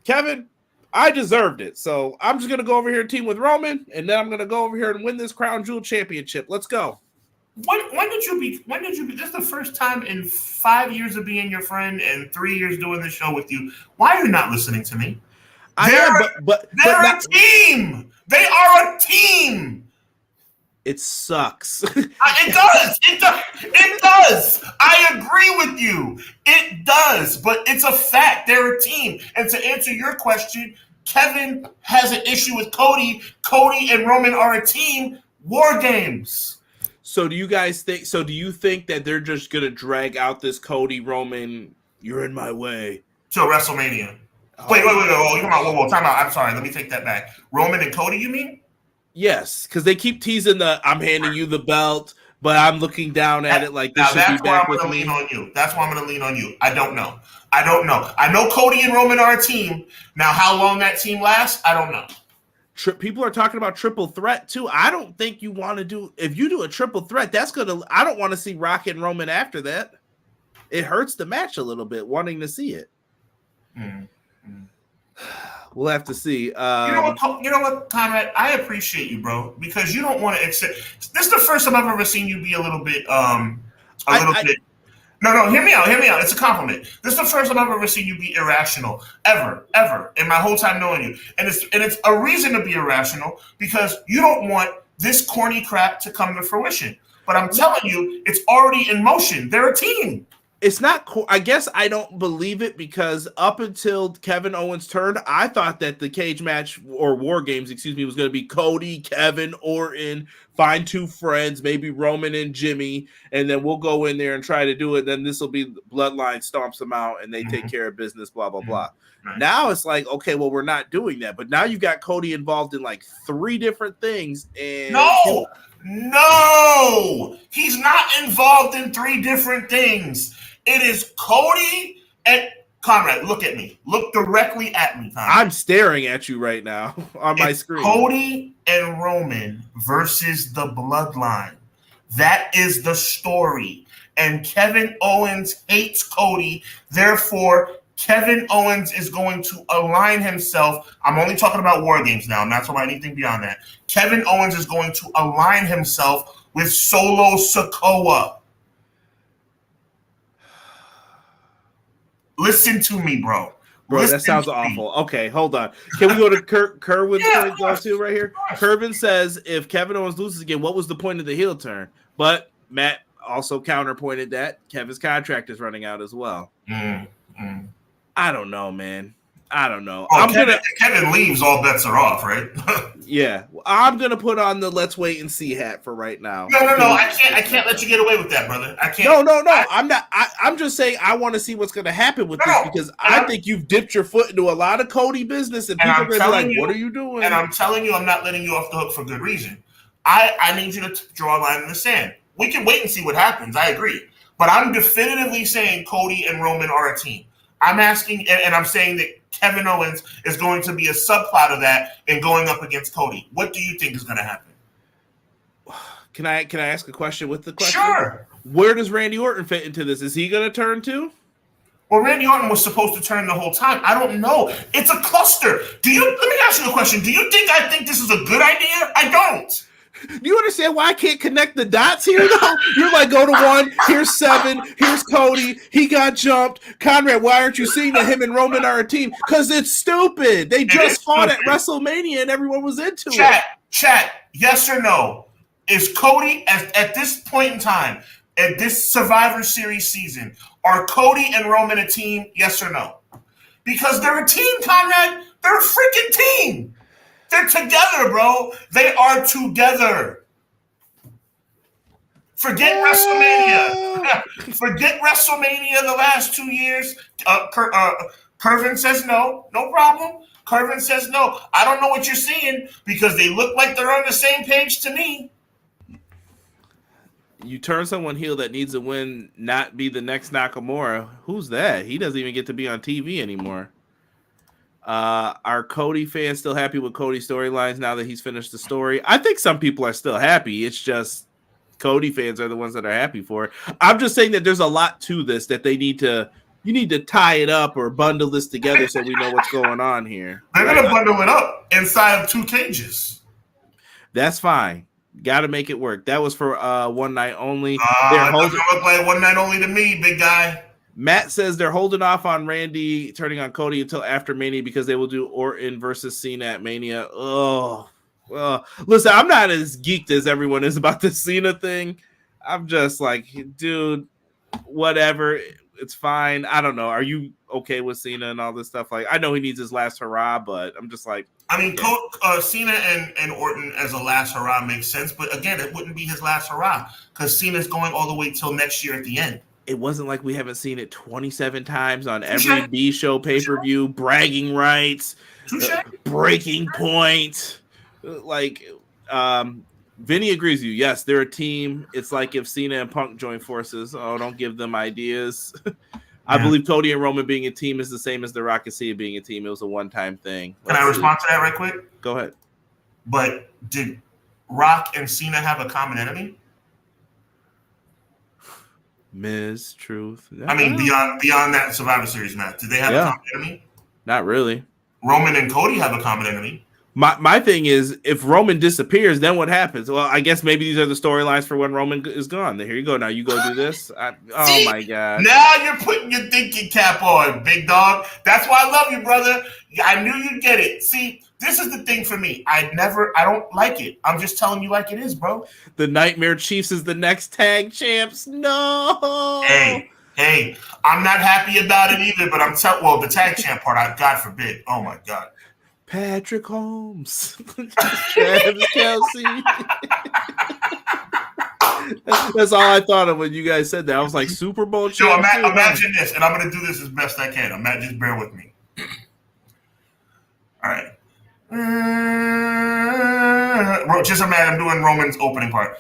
Kevin, I deserved it, so I'm just going to go over here and team with Roman, and then I'm going to go over here and win this Crown Jewel Championship. Let's go. When did you be? This is the first time in 5 years of being your friend and 3 years doing the show with you. Why are you not listening to me? They're a team. They are a team. It sucks. It does. It does. I agree with you. It does, but it's a fact. They're a team. And to answer your question, Kevin has an issue with Cody. Cody and Roman are a team. War Games. So do you guys think? So do you think that they're just gonna drag out this Cody Roman? You're in my way till WrestleMania. Wait. Oh, come on. Whoa. Time out. I'm sorry. Let me take that back. Roman and Cody, you mean? Yes, because they keep teasing I'm handing you the belt, but I'm looking down at it like this should be back with me. That's why I'm going to lean on you. I don't know. I know Cody and Roman are a team. Now, how long that team lasts, I don't know. People are talking about triple threat too. I don't think you want to do. If you do a triple threat, I don't want to see Rock and Roman after that. It hurts the match a little bit, wanting to see it. We'll have to see. You know what, Conrad? I appreciate you, bro, because you don't want to accept. This is the first time I've ever seen you be a little bit. No, hear me out. It's a compliment. This is the first time I've ever seen you be irrational, ever, in my whole time knowing you. And it's a reason to be irrational because you don't want this corny crap to come to fruition. But I'm telling you, it's already in motion. They're a team. It's not cool. I guess I don't believe it because up until Kevin Owens turned, I thought that the cage match or War Games, was going to be Cody, Kevin, Orton, find two friends, maybe Roman and Jimmy, and then we'll go in there and try to do it. Then this will be Bloodline stomps them out and they take care of business, blah, blah, blah. Right. Now it's like, okay, well, we're not doing that. But now you've got Cody involved in like 3 different things. And No, he's not involved in 3 different things. It is Cody and Conrad. Look at me. Look directly at me, Conrad. I'm staring at you right now on my screen. Cody and Roman versus the Bloodline. That is the story. And Kevin Owens hates Cody. Therefore, Kevin Owens is going to align himself. I'm only talking about War Games now. I'm not talking about anything beyond that. Kevin Owens is going to align himself with Solo Sikoa. Listen to me, bro. That sounds awful. Okay, hold on. Can we go to Kerwin's point though too right here? Kerwin says if Kevin Owens loses again, what was the point of the heel turn? But Matt also counterpointed that Kevin's contract is running out as well. I don't know, man. I don't know. Kevin leaves, all bets are off, right? Yeah, I'm gonna put on the let's wait and see hat for right now. No. I can't let you get away with that, brother. I can't. No. I'm not. I'm just saying I want to see what's gonna happen with this because I think you've dipped your foot into a lot of Cody business, and people are gonna be like, "What are you doing?" And I'm telling you, I'm not letting you off the hook for good reason. I need you to draw a line in the sand. We can wait and see what happens. I agree, but I'm definitively saying Cody and Roman are a team. I'm asking, and I'm saying that Kevin Owens is going to be a subplot of that and going up against Cody. What do you think is going to happen? Can I ask a question with the question? Sure. Where does Randy Orton fit into this? Is he going to turn too? Well, Randy Orton was supposed to turn the whole time. I don't know. It's a cluster. Let me ask you a question. Do you think I think this is a good idea? I don't. Do you understand why I can't connect the dots here, though? You're like, go to 1, here's 7, here's Cody, he got jumped. Conrad, why aren't you seeing that him and Roman are a team? Because it's stupid. They just fought at WrestleMania and everyone was into it. Chat, yes or no? Is Cody, at this point in time, at this Survivor Series season, are Cody and Roman a team, yes or no? Because they're a team, Conrad. They're a freaking team. They're together, bro. They are together. Forget WrestleMania. Forget WrestleMania the last 2 years. Curvin says no. No problem. Curvin says no. I don't know what you're seeing because they look like they're on the same page to me. You turn someone heel that needs to win, not be the next Nakamura. Who's that? He doesn't even get to be on TV anymore. Are Cody fans still happy with Cody's storylines now that he's finished the story? I think some people are still happy. It's just Cody fans are the ones that are happy for it. I'm just saying that there's a lot to this that you need to tie it up or bundle this together so we know what's going on here. They're going to bundle it up inside of 2 cages. That's fine. Got to make it work. That was for one night only. It doesn't look like one night only to me, big guy. Matt says they're holding off on Randy turning on Cody until after Mania because they will do Orton versus Cena at Mania. Oh, well, listen, I'm not as geeked as everyone is about the Cena thing. I'm just like, dude, whatever. It's fine. I don't know. Are you okay with Cena and all this stuff? Like, I know he needs his last hurrah, but I'm just like, I mean, Cena and Orton as a last hurrah makes sense, but again, it wouldn't be his last hurrah because Cena's going all the way till next year at the end. It wasn't like we haven't seen it 27 times on every B show pay-per-view, bragging rights, breaking point. Like, Vinny agrees with you. Yes, they're a team. It's like if Cena and Punk join forces. Oh, don't give them ideas. I believe Cody and Roman being a team is the same as The Rock and Cena being a team. It was a one-time thing. Can I respond to that right quick? Go ahead. But did Rock and Cena have a common enemy? Truth. I mean, beyond that Survivor Series match, did they have a common enemy? Not really. Roman and Cody have a common enemy. My thing is, if Roman disappears, then what happens? Well, I guess maybe these are the storylines for when Roman is gone. Here you go. Now you go do this. Oh my God! Now you're putting your thinking cap on, big dog. That's why I love you, brother. I knew you'd get it. See, this is the thing for me. I don't like it. I'm just telling you like it is, bro. The Nightmare Chiefs is the next tag champs. No. Hey, I'm not happy about it either. But the tag champ part, God forbid. Oh my God. Patrick Holmes, Travis Kelsey. That's all I thought of when you guys said that. I was like, Super Bowl champ. Imagine this, and I'm going to do this as best I can. Just bear with me. All right. Just imagine I'm doing Roman's opening part.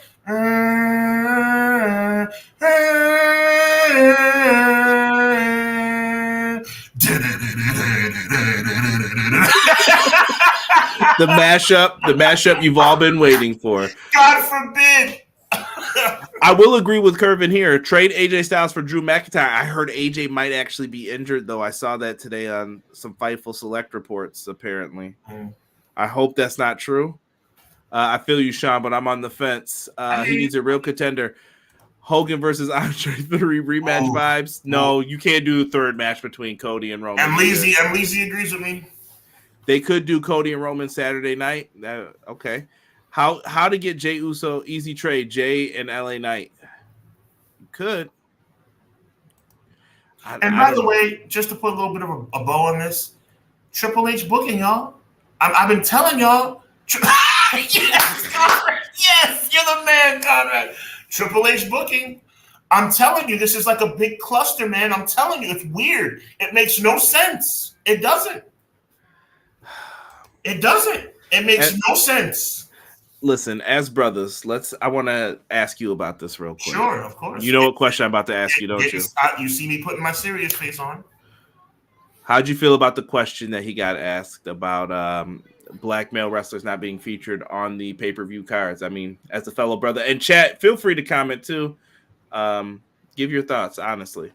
The mashup you've all been waiting for. God forbid. I will agree with Curvin here. Trade AJ Styles for Drew McIntyre. I heard AJ might actually be injured, though. I saw that today on some Fightful Select reports, apparently. I hope that's not true. I feel you, Sean, but I'm on the fence. He needs a real contender. Hogan versus Andre 3 rematch vibes. No, you can't do a third match between Cody and Roman. And Leezy agrees with me. They could do Cody and Roman Saturday night. Okay. How to get Jey Uso easy trade, Jay and LA Knight? You could. By the way, just to put a little bit of a bow on this, Triple H booking, y'all. I've been telling y'all. Yes, Conrad. Yes, you're the man, Conrad. Triple H booking. I'm telling you, this is like a big cluster, man. I'm telling you, it's weird. It makes no sense. It doesn't. It doesn't. It makes no sense. Listen, as brothers, I want to ask you about this real quick. Sure, of course. You know what question I'm about to ask you, don't you? You see me putting my serious face on. How'd you feel about the question that he got asked about black male wrestlers not being featured on the pay-per-view cards? I mean, as a fellow brother, and chat, feel free to comment too. Give your thoughts, honestly.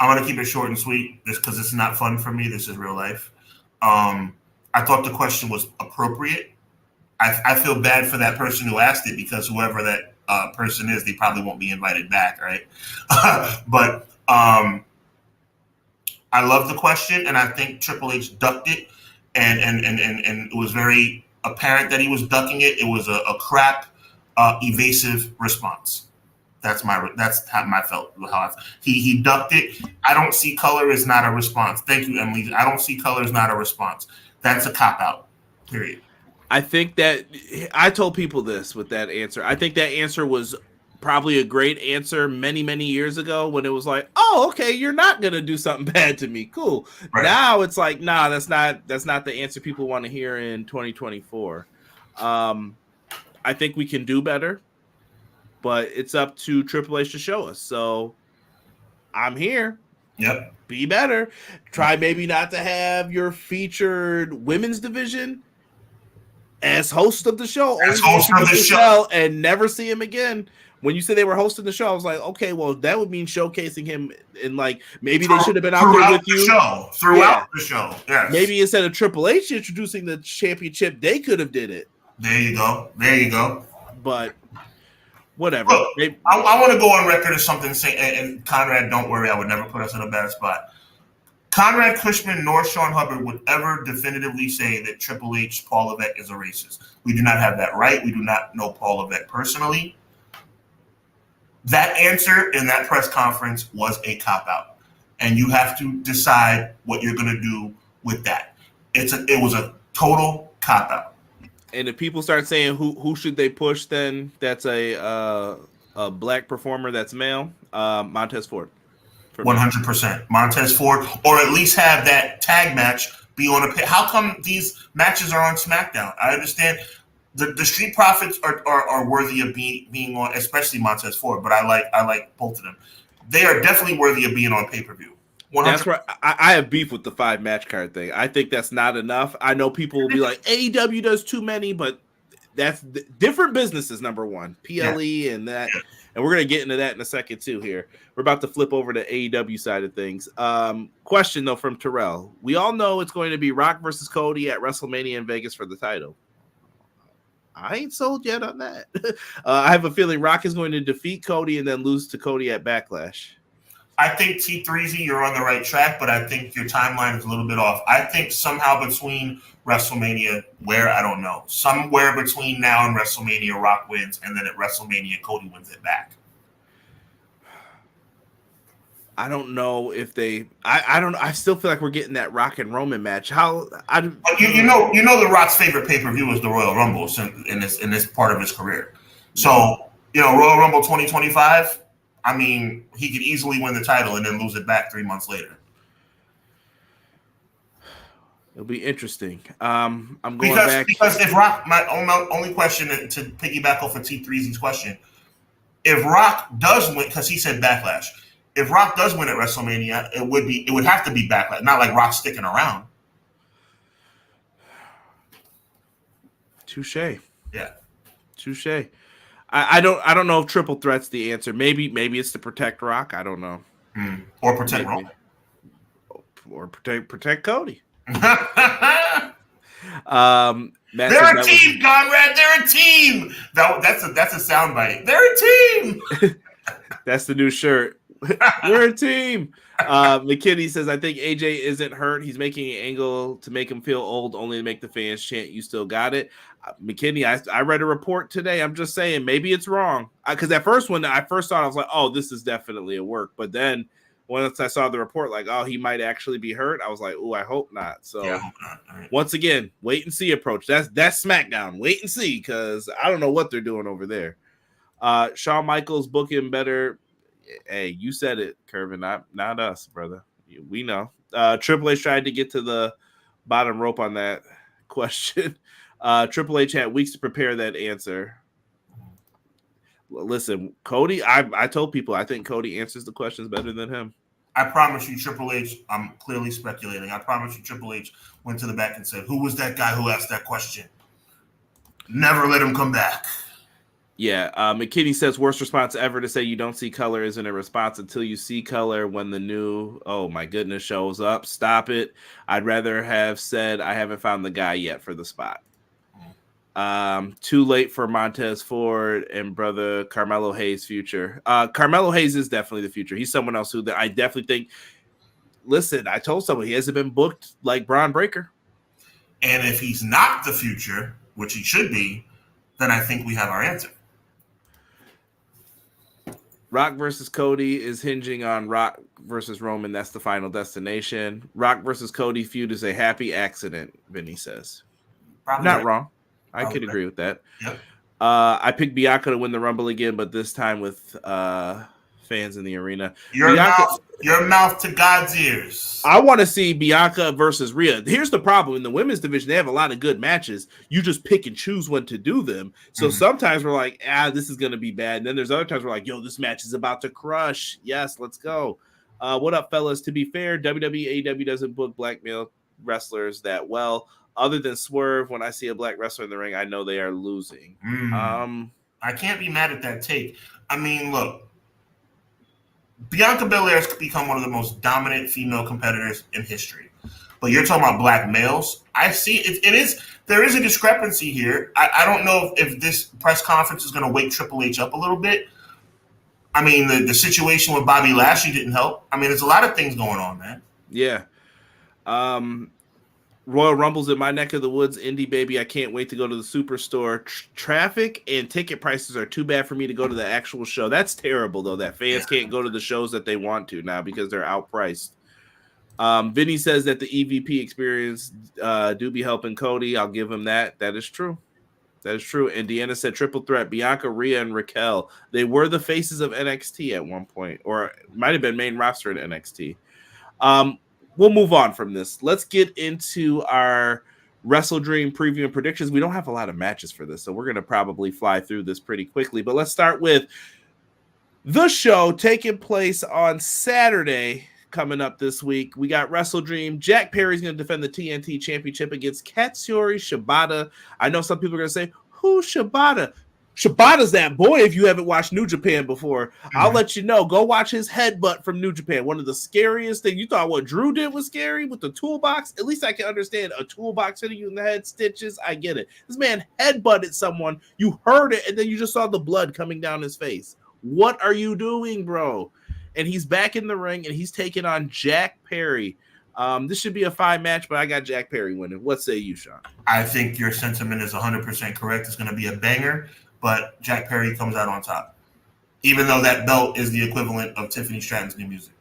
I'm going to keep it short and sweet just because it's not fun for me. This is real life. I thought the question was appropriate. I feel bad for that person who asked it because whoever that person is, they probably won't be invited back, right? But I love the question, and I think Triple H ducked it, and it was very apparent that he was ducking it. It was a crap, evasive response. That's how I felt. He ducked it. I don't see color is not a response. Thank you, Emily. I don't see color is not a response. That's a cop out. Period. I think that I told people this with that answer. I think that answer was probably a great answer many, many years ago when it was like, oh, okay, you're not going to do something bad to me. Cool. Right. Now it's like, nah, that's not the answer people want to hear in 2024. I think we can do better, but it's up to Triple H to show us. So I'm here. Yep. Be better. Try maybe not to have your featured women's division as host of the show, and never see him again. When you said they were hosting the show, I was like, okay, well, that would mean showcasing him, and like maybe they should have been out there with you throughout the show. Yes. Maybe instead of Triple H introducing the championship, they could have did it. There you go. But whatever. Look, I want to go on record as something saying, and Conrad, don't worry, I would never put us in a bad spot. Conrad Cushman nor Sean Hubbard would ever definitively say that Triple H, Paul Levesque is a racist. We do not have that right. We do not know Paul Levesque personally. That answer in that press conference was a cop-out. And you have to decide what you're going to do with that. It was a total cop-out. And if people start saying who should they push, then that's a black performer that's male, Montez Ford. 100%. Montez Ford, or at least have that tag match be on a pay. How come these matches are on SmackDown? I understand the Street Profits are worthy of being on, especially Montez Ford, but I like both of them. They are definitely worthy of being on pay-per-view. 100%. That's right. I have beef with the 5-match card thing. I think that's not enough. I know people will be like, AEW does too many, but that's different businesses, number one. PLE and that. Yeah. And we're going to get into that in a second, too, here. We're about to flip over to AEW side of things. Question, though, from Terrell. We all know it's going to be Rock versus Cody at WrestleMania in Vegas for the title. I ain't sold yet on that. I have a feeling Rock is going to defeat Cody and then lose to Cody at Backlash. I think T3Z, you're on the right track, but I think your timeline is a little bit off. I think somehow between WrestleMania, I don't know, somewhere between now and WrestleMania, Rock wins, and then at WrestleMania, Cody wins it back. I don't know if they. I don't know. I still feel like we're getting that Rock and Roman match. You know the Rock's favorite pay-per-view is the Royal Rumble in this part of his career. So Royal Rumble 2025. I mean, he could easily win the title and then lose it back 3 months later. It'll be interesting. I'm going back because if Rock, my only question to piggyback off of T3Z's question, if Rock does win, because he said Backlash, if Rock does win at WrestleMania, it would have to be Backlash, not like Rock sticking around. Touche. Yeah. Touche. I don't know if triple threat's the answer. Maybe it's to protect Rock. I don't know. Or protect Roman. Or protect Cody. They're a team, Conrad. They're a team. That's a soundbite. They're a team. That's the new shirt. We're a team. McKinney says, I think AJ isn't hurt. He's making an angle to make him feel old, only to make the fans chant, you still got it. McKinney, I read a report today. I'm just saying, maybe it's wrong. Because at first, when I first saw it, I was like, oh, this is definitely a work. But then once I saw the report, like, oh, he might actually be hurt, I was like, oh, I hope not. So yeah, I hope not. All right. Once again, wait and see approach. That's SmackDown. Wait and see, because I don't know what they're doing over there. Shawn Michaels booking better. Hey, you said it, Kervin, not us, brother. We know. Triple H tried to get to the bottom rope on that question. Triple H had weeks to prepare that answer. Listen, Cody, I told people I think Cody answers the questions better than him. I promise you, Triple H, I'm clearly speculating. I promise you, Triple H went to the back and said, who was that guy who asked that question? Never let him come back. Yeah, McKinney says, worst response ever to say you don't see color isn't a response until you see color when the new, oh my goodness, shows up. Stop it. I'd rather have said I haven't found the guy yet for the spot. Too late for Montez Ford and brother Carmelo Hayes' future. Carmelo Hayes is definitely the future. He's someone else who I definitely think. Listen, I told someone he hasn't been booked like Braun Breaker. And if he's not the future, which he should be, then I think we have our answer. Rock versus Cody is hinging on Rock versus Roman. That's the final destination. Rock versus Cody feud is a happy accident, Vinny says. Probably Not right. wrong. I could agree with that. Yep. I picked Bianca to win the Rumble again, but this time with fans in the arena. Your mouth to God's ears. I want to see Bianca versus Rhea. Here's the problem. In the women's division, they have a lot of good matches. You just pick and choose when to do them. So sometimes we're like, this is going to be bad. And then there's other times we're like, yo, this match is about to crush. Yes, let's go. What up, fellas? To be fair, WWE AEW doesn't book black male wrestlers that well. Other than Swerve, when I see a black wrestler in the ring, I know they are losing. I can't be mad at that take. I mean, look, Bianca Belair has become one of the most dominant female competitors in history. But you're talking about black males. I see there is a discrepancy here. I don't know if this press conference is going to wake Triple H up a little bit. I mean, the situation with Bobby Lashley didn't help. I mean, there's a lot of things going on, man. Yeah. Royal Rumble's in my neck of the woods. Indie baby, I can't wait to go to the Superstore. Traffic and ticket prices are too bad for me to go to the actual show. That's terrible, though, that fans can't go to the shows that they want to now because they're outpriced. Vinny says that the EVP experience do be helping Cody. I'll give him that. That is true. That is true. And Deanna said triple threat, Bianca, Rhea, and Raquel. They were the faces of NXT at one point, or it might have been main roster at NXT. We'll move on from this. Let's get into our WrestleDream preview and predictions. We don't have a lot of matches for this, so we're going to probably fly through this pretty quickly. But let's start with the show taking place on Saturday coming up this week. We got WrestleDream. Jack Perry's going to defend the TNT Championship against Katsuyori Shibata. I know some people are going to say, who's Shibata? Shibata's that boy if you haven't watched New Japan before. I'll let you know. Go watch his headbutt from New Japan. One of the scariest things. You thought what Drew did was scary with the toolbox? At least I can understand a toolbox hitting you in the head, stitches. I get it. This man headbutted someone. You heard it, and then you just saw the blood coming down his face. What are you doing, bro? And he's back in the ring, and he's taking on Jack Perry. This should be a fine match, but I got Jack Perry winning. What say you, Sean? I think your sentiment is 100% correct. It's going to be a banger. But Jack Perry comes out on top, even though that belt is the equivalent of Tiffany Stratton's new music.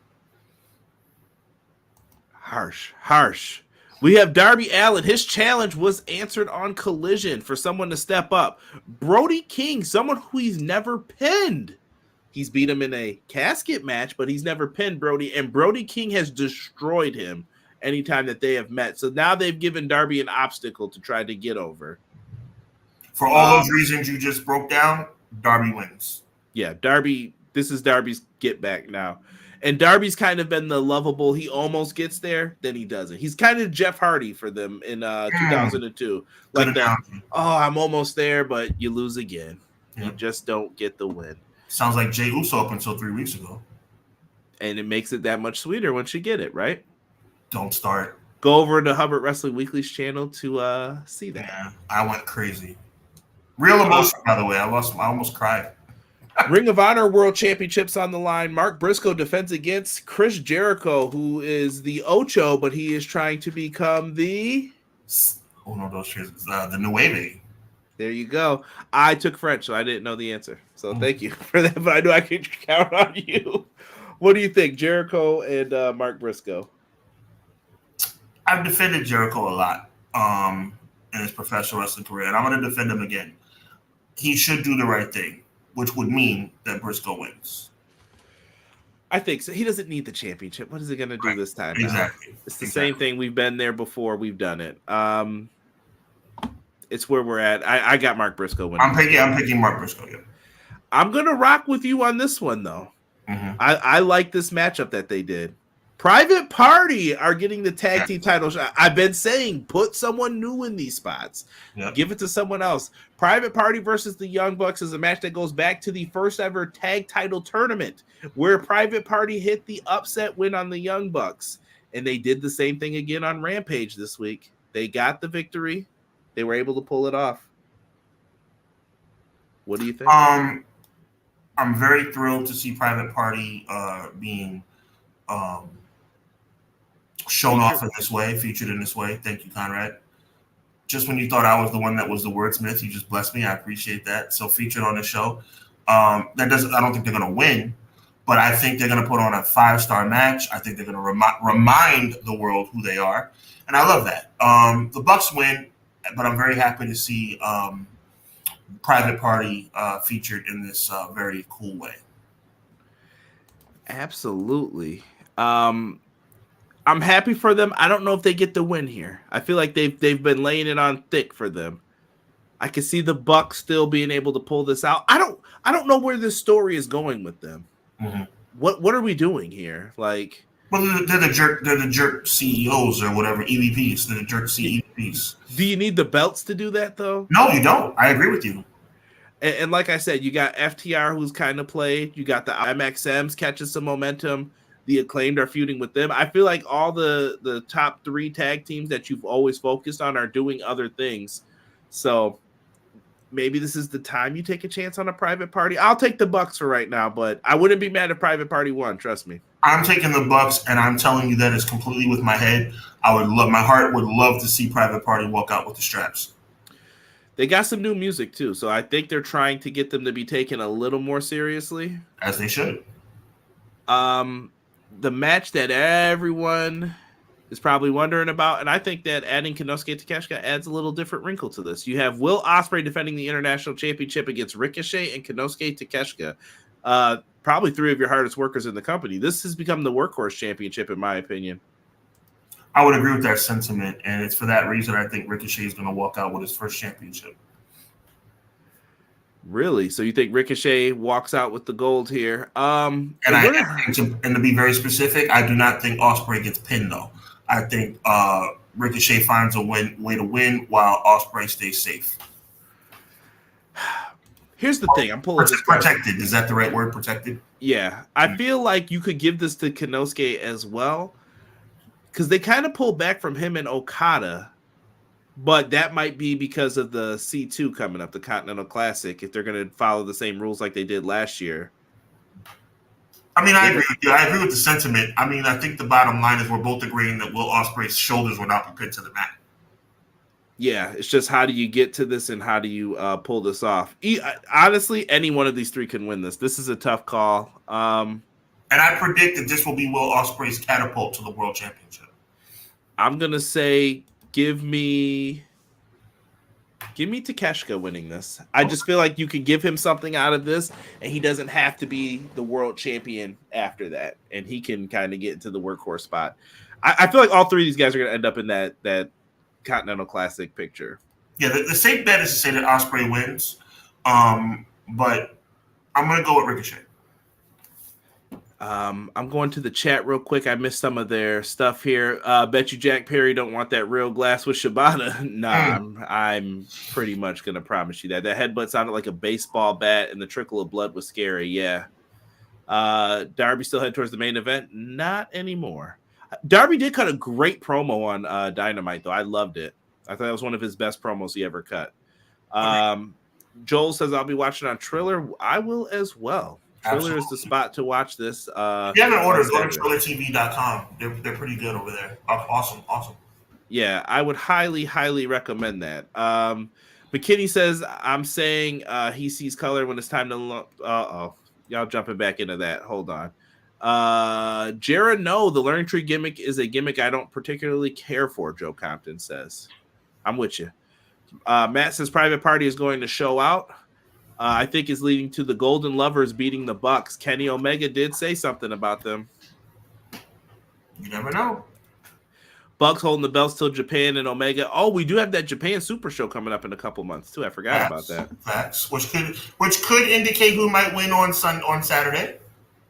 Harsh. We have Darby Allin. His challenge was answered on Collision for someone to step up. Brody King, someone who he's never pinned. He's beat him in a casket match, but he's never pinned Brody. And Brody King has destroyed him anytime that they have met. So now they've given Darby an obstacle to try to get over. For all those reasons you just broke down, Darby wins. Yeah, Darby, this is Darby's get back now. And Darby's kind of been the lovable, he almost gets there, then he doesn't. He's kind of Jeff Hardy for them in 2002. Like that, I'm almost there, but you lose again. Yeah. You just don't get the win. Sounds like Jey Uso up until 3 weeks ago. And it makes it that much sweeter once you get it, right? Don't start. Go over to Hubbard Wrestling Weekly's channel to see that. Yeah, I went crazy. Real emotion, by the way. I almost cried. Ring of Honor World Championships on the line. Mark Briscoe defends against Chris Jericho, who is the Ocho, but he is trying to become the the Nueve. There you go. I took French, so I didn't know the answer. So thank you for that, but I knew I could count on you. What do you think, Jericho and Mark Briscoe? I've defended Jericho a lot in his professional wrestling career, and I'm going to defend him again. He should do the right thing, which would mean that Briscoe wins. I think so. He doesn't need the championship. What is he going to do this time? Exactly. It's the same thing. We've been there before. We've done it. It's where we're at. I got Mark Briscoe winning. I'm picking Mark Briscoe. Yeah. I'm going to rock with you on this one, though. Mm-hmm. I like this matchup that they did. Private Party are getting the tag team titles. I've been saying, put someone new in these spots. Yep. Give it to someone else. Private Party versus the Young Bucks is a match that goes back to the first ever tag title tournament where Private Party hit the upset win on the Young Bucks. And they did the same thing again on Rampage this week. They got the victory. They were able to pull it off. What do you think? I'm very thrilled to see Private Party being shown off in this way, featured in this way. Thank you, Conrad. Just when you thought I was the one that was the wordsmith, you just blessed me. I appreciate that. So featured on the show. I don't think they're going to win, but I think they're going to put on a 5-star match. I think they're going to remind the world who they are, and I love that. The Bucks win, but I'm very happy to see Private Party featured in this very cool way. Absolutely. I'm happy for them. I don't know if they get the win here. I feel like they've been laying it on thick for them. I can see the Bucks still being able to pull this out. I don't know where this story is going with them. Mm-hmm. What are we doing here? Like, well, they're the jerk CEOs or whatever, EVPs. They're the jerk CEVPs. Do you need the belts to do that though? No, you don't. I agree with you. And like I said, you got FTR who's kind of played. You got the MXMs catching some momentum. The Acclaimed are feuding with them. I feel like all the top 3 tag teams that you've always focused on are doing other things. So maybe this is the time you take a chance on a Private Party. I'll take the Bucks for right now, but I wouldn't be mad if Private Party won. Trust me. I'm taking the Bucks, and I'm telling you that is completely with my head. My heart would love to see Private Party walk out with the straps. They got some new music too, so I think they're trying to get them to be taken a little more seriously. As they should. The match that everyone is probably wondering about, and I think that adding Konosuke Takeshita adds a little different wrinkle to this. You have Will Ospreay defending the International Championship against Ricochet and Konosuke Takeshita. Probably 3 of your hardest workers in the company. This has become the workhorse championship, in my opinion. I would agree with that sentiment, and it's for that reason I think Ricochet is going to walk out with his first championship. Really? So you think Ricochet walks out with the gold here? And to be very specific, I do not think Ospreay gets pinned, though. I think Ricochet finds a way to win while Ospreay stays safe. Here's the thing. I'm pulling this protected. Is that the right word? Protected? Yeah. I feel like you could give this to Konosuke as well, because they kind of pulled back from him and Okada. But that might be because of the C2 coming up, the Continental Classic, if they're going to follow the same rules like they did last year. I mean, I agree with you. I agree with the sentiment. I mean, I think the bottom line is we're both agreeing that Will Ospreay's shoulders were not prepared to the mat. Yeah, it's just how do you get to this and how do you pull this off? Honestly, any one of these 3 can win this. This is a tough call. And I predict that this will be Will Ospreay's catapult to the World Championship. I'm going to say give me Takeshita winning this. I just feel like you could give him something out of this, and he doesn't have to be the world champion after that, and he can kind of get into the workhorse spot. I feel like all 3 of these guys are going to end up in that Continental Classic picture. Yeah, the safe bet is to say that Ospreay wins, but I'm going to go with Ricochet. I'm going to the chat real quick. I missed some of their stuff here. Bet you Jack Perry don't want that real glass with Shibata. Nah, I'm pretty much going to promise you that. That headbutt sounded like a baseball bat, and the trickle of blood was scary. Yeah. Darby still head towards the main event? Not anymore. Darby did cut a great promo on Dynamite, though. I loved it. I thought that was one of his best promos he ever cut. Joel says, I'll be watching on Triller. I will as well. Triller is the spot to watch this. If you haven't ordered, go to TrillerTV.com. They're pretty good over there. Awesome. Yeah, I would highly, highly recommend that. McKinney says, I'm saying he sees color when it's time to... Uh-oh. Y'all jumping back into that. Hold on. Jared, no, the learning tree gimmick is a gimmick I don't particularly care for, Joe Compton says. I'm with you. Matt says Private Party is going to show out. I think is leading to the Golden Lovers beating the Bucks. Kenny Omega did say something about them. You never know. Bucks holding the belts till Japan and Omega. Oh, we do have that Japan Super Show coming up in a couple months too. I forgot about that. Facts, which could indicate who might win on Saturday.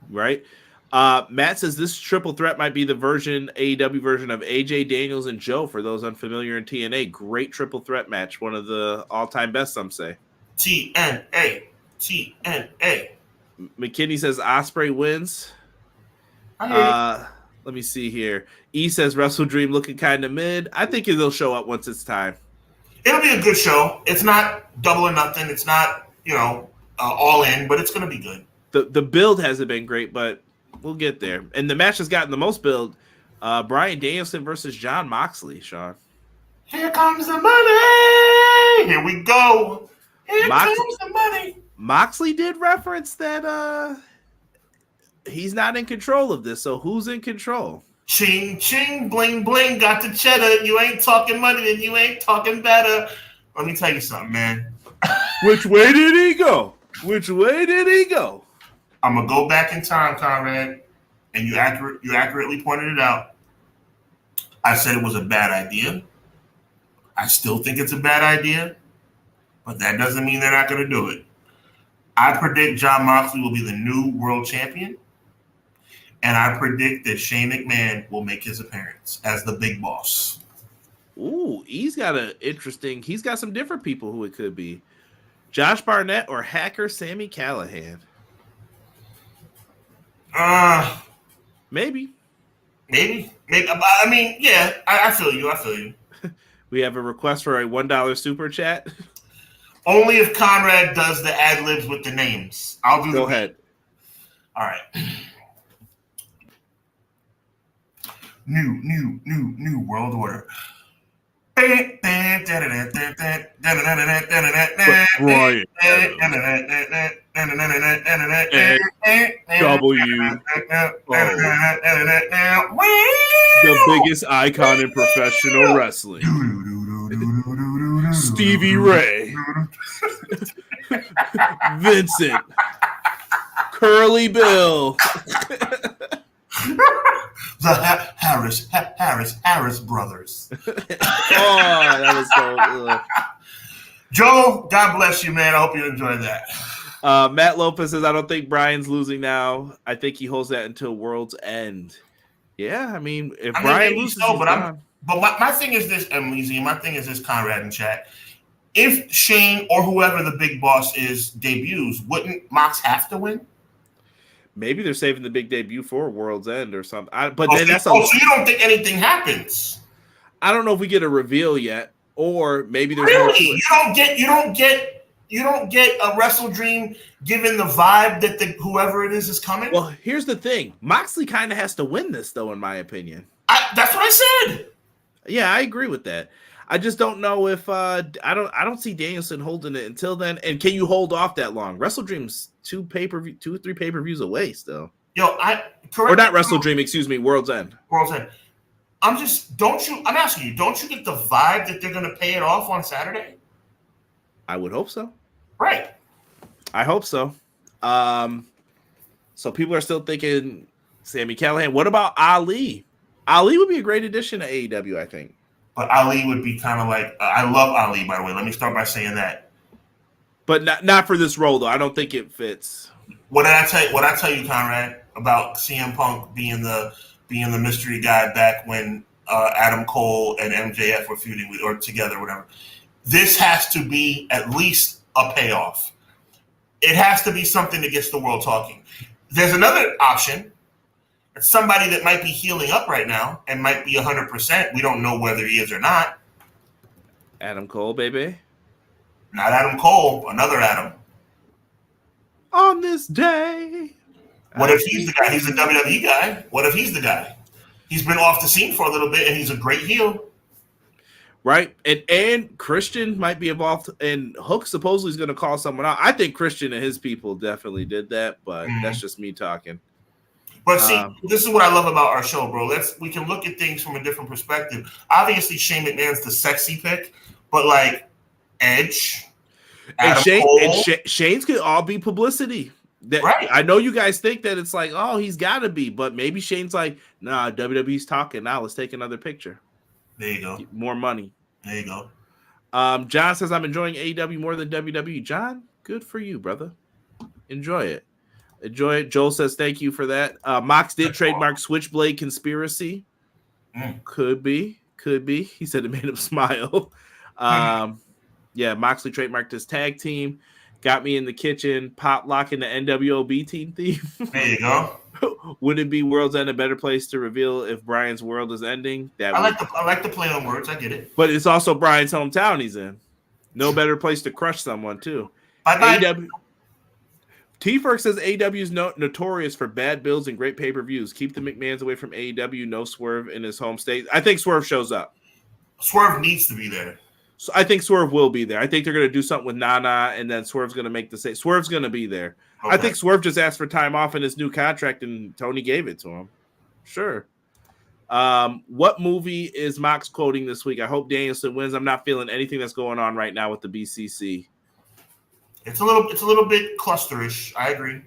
Right. Matt says this triple threat might be the AEW version of AJ Daniels and Joe. For those unfamiliar in TNA, great triple threat match, one of the all-time best. Some say. TNA. McKinney says Ospreay wins. Let me see here. E says WrestleDream looking kind of mid. I think they'll show up once it's time. It'll be a good show. It's not double or nothing. It's not, all in, but it's going to be good. The build hasn't been great, but we'll get there. And the match has gotten the most build. Bryan Danielson versus Jon Moxley, Sean. Here comes the money. Here we go. Here comes the money. Moxley did reference that he's not in control of this. So who's in control? Ching, ching, bling, bling. Got the cheddar. You ain't talking money, then you ain't talking better. Let me tell you something, man. Which way did he go? I'm going to go back in time, Conrad, and you accurately pointed it out. I said it was a bad idea. I still think it's a bad idea, but that doesn't mean they're not going to do it. I predict Jon Moxley will be the new world champion, and I predict that Shane McMahon will make his appearance as the big boss. Ooh, he's got some different people who it could be. Josh Barnett or hacker Sami Callihan? Maybe. I mean, yeah, I feel you. We have a request for a $1 super chat. Only if Conrad does the ad libs with the names. I'll do. Go ahead. All right. New world order. Brian. The biggest icon in professional wrestling. Stevie Ray. Vincent. Curly Bill. The Harris brothers. That was so. Joe, God bless you, man. I hope you enjoyed that. Matt Lopez says, I don't think Brian's losing now. I think he holds that until World's End. Yeah, I mean, if Brian loses, but my thing is this, Emily Z. My thing is this, Conrad in chat. If Shane or whoever the big boss is debuts, wouldn't Mox have to win? Maybe they're saving the big debut for World's End or something. So you don't think anything happens? I don't know if we get a reveal yet, or maybe there's more to it. You don't get a WrestleDream given the vibe that whoever it is coming. Well, here's the thing: Moxley kind of has to win this, though, in my opinion. That's what I said. Yeah, I agree with that. I just don't know if I don't see Danielson holding it until then. And can you hold off that long? WrestleDream's 2 or 3 pay-per-views away still. Or not WrestleDream, excuse me, World's End. World's End. I'm asking you, don't you get the vibe that they're going to pay it off on Saturday? I would hope so. Right. I hope so. So people are still thinking Sami Callihan. What about Ali? Ali would be a great addition to AEW, I think. But Ali would be kind of like I love Ali, by the way. Let me start by saying that. But not for this role, though. I don't think it fits. What did I tell you, Conrad, about CM Punk being the mystery guy back when Adam Cole and MJF were feuding or together, whatever. This has to be at least a payoff. It has to be something that gets the world talking. There's another option. It's somebody that might be healing up right now and might be 100%. We don't know whether he is or not. Adam Cole, baby. Not Adam Cole, another Adam. On this day. What if he's the guy? He's a WWE guy. What if he's the guy? He's been off the scene for a little bit, and he's a great heel. Right? And Christian might be involved, and Hook supposedly is going to call someone out. I think Christian and his people definitely did that, but that's just me talking. But see, this is what I love about our show, bro. We can look at things from a different perspective. Obviously, Shane McMahon's the sexy pick, but like Edge, Adam Cole, Shane's could all be publicity. Right. I know you guys think that it's like, oh, he's got to be, but maybe Shane's like, nah, WWE's talking now. Let's take another picture. There you go. Get more money. There you go. John says, I'm enjoying AEW more than WWE. John, good for you, brother. Enjoy it. Enjoy it. Joel says, thank you for that. Mox did trademark Switchblade Conspiracy. Could be. He said it made him smile. Yeah, Moxley trademarked his tag team. Got me in the kitchen. Pop locking the NWOB team theme. There you go. Would it be World's End a better place to reveal if Brian's world is ending? I like the play on words. I get it. But it's also Brian's hometown he's in. No better place to crush someone, too. Bye-bye. T-Ferg says AEW is notorious for bad builds and great pay-per-views. Keep the McMahons away from AEW. No Swerve in his home state. I think Swerve shows up. Swerve needs to be there. So I think Swerve will be there. I think they're going to do something with Nana, and then Swerve's going to make the same. Swerve's going to be there. Okay. I think Swerve just asked for time off in his new contract, and Tony gave it to him. Sure. What movie is Mox quoting this week? I hope Danielson wins. I'm not feeling anything that's going on right now with the BCC. It's a little bit clusterish. I agree.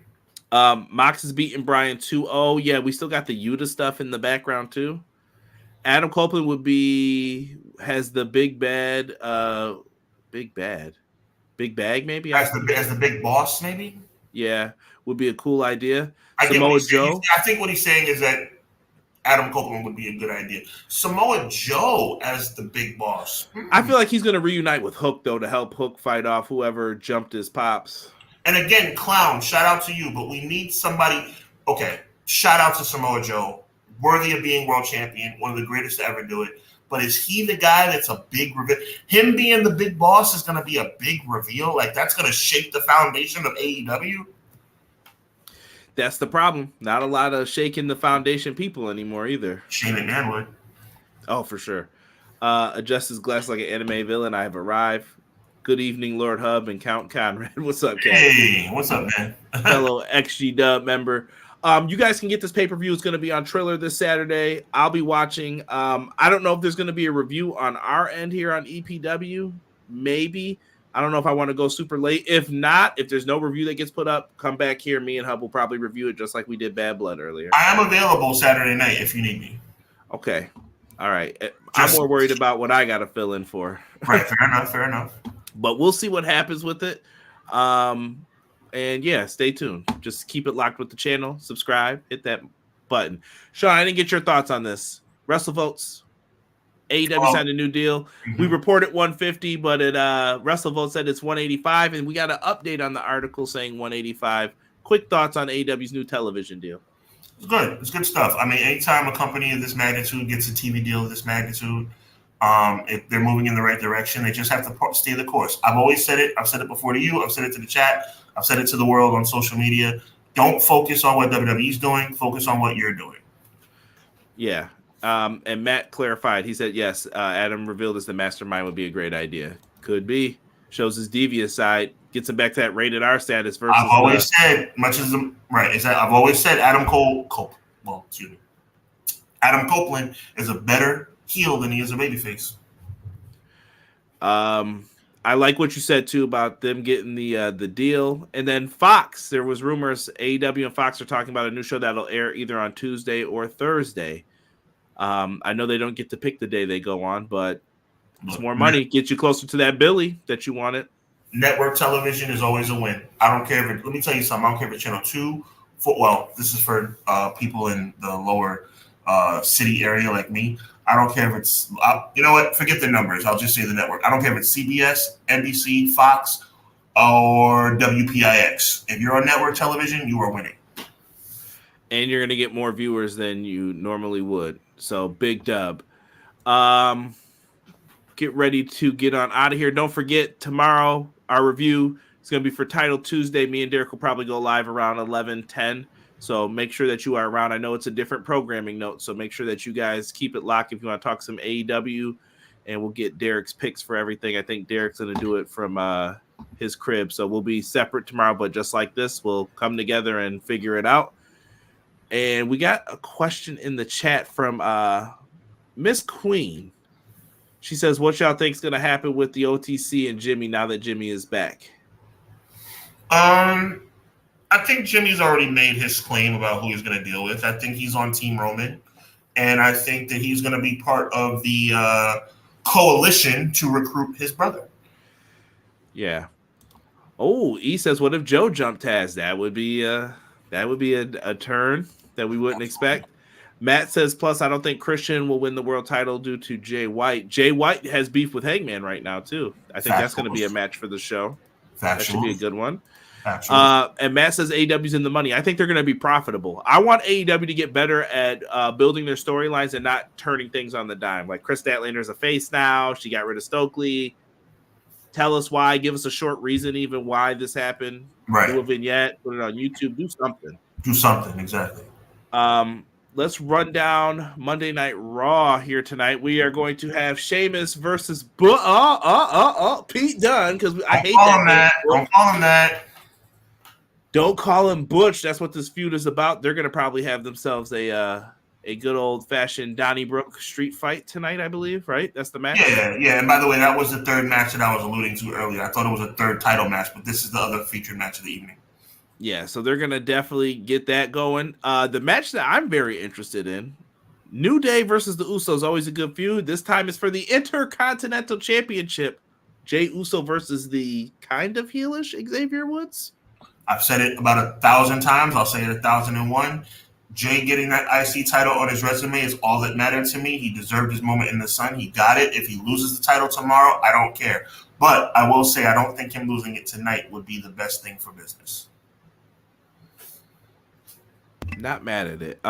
Mox is beating Brian 2-0. Yeah, we still got the Yuta stuff in the background too. Adam Copeland has the big bag maybe as the big boss maybe. Yeah, would be a cool idea. Samoa Joe. I think what he's saying is that Adam Copeland would be a good idea. Samoa Joe as the big boss. I feel like he's going to reunite with Hook though to help Hook fight off whoever jumped his pops. And again, Clown, shout out to you, but we need somebody. Okay, shout out to Samoa Joe. Worthy of being world champion, one of the greatest to ever do it. But is he the guy that's a big reveal? Him being the big boss is going to be a big reveal. Like, that's going to shake the foundation of AEW. That's the problem. Not a lot of shaking the foundation people anymore either. Shane McMahon would. Oh, for sure. Adjust his glass like an anime villain. I have arrived. Good evening, Lord Hub and Count Conrad. What's up, Cat? Hey, what's up, man? Fellow XG Dub member. You guys can get this pay-per-view. It's going to be on Triller this Saturday. I'll be watching. I don't know if there's going to be a review on our end here on EPW. Maybe. I don't know if I want to go super late. If not, if there's no review that gets put up, come back here. Me and Hub will probably review it just like we did Bad Blood earlier. I am available Saturday night if you need me. Okay. All right. I'm more worried about what I got to fill in for. Right. Fair enough. But we'll see what happens with it. And yeah, stay tuned. Just keep it locked with the channel. Subscribe. Hit that button. Sean, I didn't get your thoughts on this. WrestleVotes. AEW signed a new deal. Mm-hmm. We reported 150, but WrestleVotes said it's 185, and we got an update on the article saying 185. Quick thoughts on AEW's new television deal. It's good. It's good stuff. I mean, anytime a company of this magnitude gets a TV deal of this magnitude, if they're moving in the right direction, they just have to stay the course. I've always said it. I've said it before to you. I've said it to the chat. I've said it to the world on social media. Don't focus on what WWE's doing. Focus on what you're doing. Yeah. And Matt clarified. He said, yes, Adam revealed as the mastermind would be a great idea. Could be. Shows his devious side. Gets him back to that rated R status versus. I've always said, I've always said Adam Copeland is a better heel than he is a babyface. I like what you said too about them getting the deal, and then Fox. There was rumors AEW and Fox are talking about a new show that'll air either on Tuesday or Thursday. I know they don't get to pick the day they go on, but it's more money. Get you closer to that Billy that you wanted. Network television is always a win. I don't care if let me tell you something. I don't care if it's Channel 2. This is for people in the lower city area like me. I don't care if it's, you know what? Forget the numbers. I'll just say the network. I don't care if it's CBS, NBC, Fox, or WPIX. If you're on network television, you are winning. And you're going to get more viewers than you normally would. So, big dub. Get ready to get on out of here. Don't forget, tomorrow, our review is going to be for Title Tuesday. Me and Derek will probably go live around 11:10. So make sure that you are around. I know it's a different programming note, so make sure that you guys keep it locked if you want to talk some AEW, and we'll get Derek's picks for everything. I think Derek's going to do it from his crib, so we'll be separate tomorrow, but just like this, we'll come together and figure it out. And we got a question in the chat from Miss Queen. She says, what y'all think is going to happen with the OTC and Jimmy now that Jimmy is back? I think Jimmy's already made his claim about who he's going to deal with. I think he's on Team Roman. And I think that he's going to be part of the coalition to recruit his brother. Yeah. Oh, he says, what if Joe jumped Taz? That would be a turn that we wouldn't expect. Matt says, plus, I don't think Christian will win the world title due to Jay White. Jay White has beef with Hangman right now, too. I think that's going to be a match for the show. That should be a good one. And Matt says AEW's in the money. I think they're going to be profitable. I want AEW to get better at building their storylines and not turning things on the dime. Like Chris Statlander's a face now. She got rid of Stokely. Tell us why. Give us a short reason even why this happened. Right. Do a vignette. Put it on YouTube. Do something. Do something, exactly. Let's run down Monday Night Raw here tonight. We are going to have Sheamus versus Pete Dunne, because I hate that. Don't call him that. Don't call him Butch. That's what this feud is about. They're going to probably have themselves a good old-fashioned Donnybrook street fight tonight, I believe, right? That's the match? Yeah. And by the way, that was the third match that I was alluding to earlier. I thought it was a third title match, but this is the other featured match of the evening. Yeah, so they're going to definitely get that going. The match that I'm very interested in, New Day versus the Usos, always a good feud. This time is for the Intercontinental Championship. Jey Uso versus the kind of heelish Xavier Woods. I've said it about 1,000 times. I'll say it 1,001. Jay getting that IC title on his resume is all that mattered to me. He deserved his moment in the sun. He got it. If he loses the title tomorrow, I don't care. But I will say I don't think him losing it tonight would be the best thing for business. Not mad at it.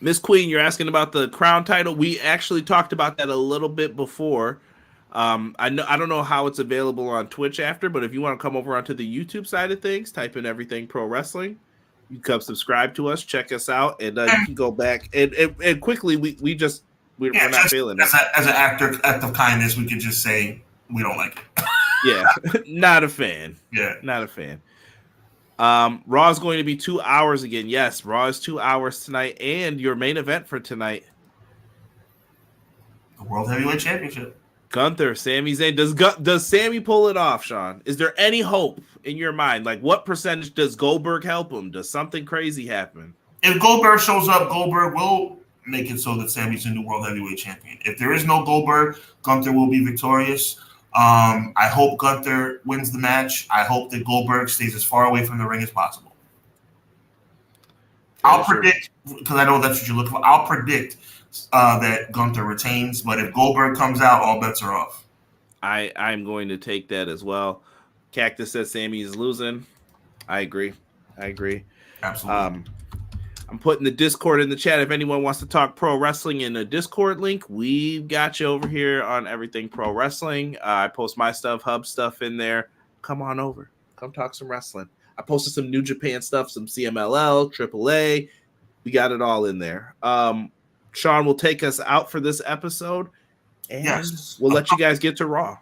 Miss Queen, you're asking about the crown title. We actually talked about that a little bit before. I don't know how it's available on Twitch after, but if you want to come over onto the YouTube side of things, type in Everything Pro Wrestling. You can come subscribe to us, check us out, and you can go back and quickly. We're not feeling it. As an act of kindness, we could just say we don't like it. Yeah, not a fan. Yeah, not a fan. Raw is going to be 2 hours again. Yes, Raw is 2 hours tonight, and your main event for tonight, the World Heavyweight Championship. Gunther, Sami Zayn. Does Sami pull it off, Sean? Is there any hope in your mind? Like, what percentage does Goldberg help him? Does something crazy happen? If Goldberg shows up, Goldberg will make it so that Sami's the new World Heavyweight Champion. If there is no Goldberg, Gunther will be victorious. I hope Gunther wins the match. I hope that Goldberg stays as far away from the ring as possible. I'll predict, because I know that's what you're looking for, I'll predict that Gunther retains, but if Goldberg comes out, all bets are off. I'm going to take that as well. Cactus says Sami is losing. I agree. Absolutely. I'm putting the Discord in the chat. If anyone wants to talk pro wrestling in a Discord link, we've got you over here on Everything Pro Wrestling. I post my stuff, Hub stuff in there. Come on over. Come talk some wrestling. I posted some New Japan stuff, some CMLL, AAA. We got it all in there. Sean will take us out for this episode, and we'll let you guys get to Raw.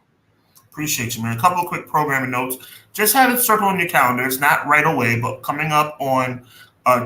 Appreciate you, man. A couple of quick programming notes. Just have it circled on your calendars, not right away, but coming up on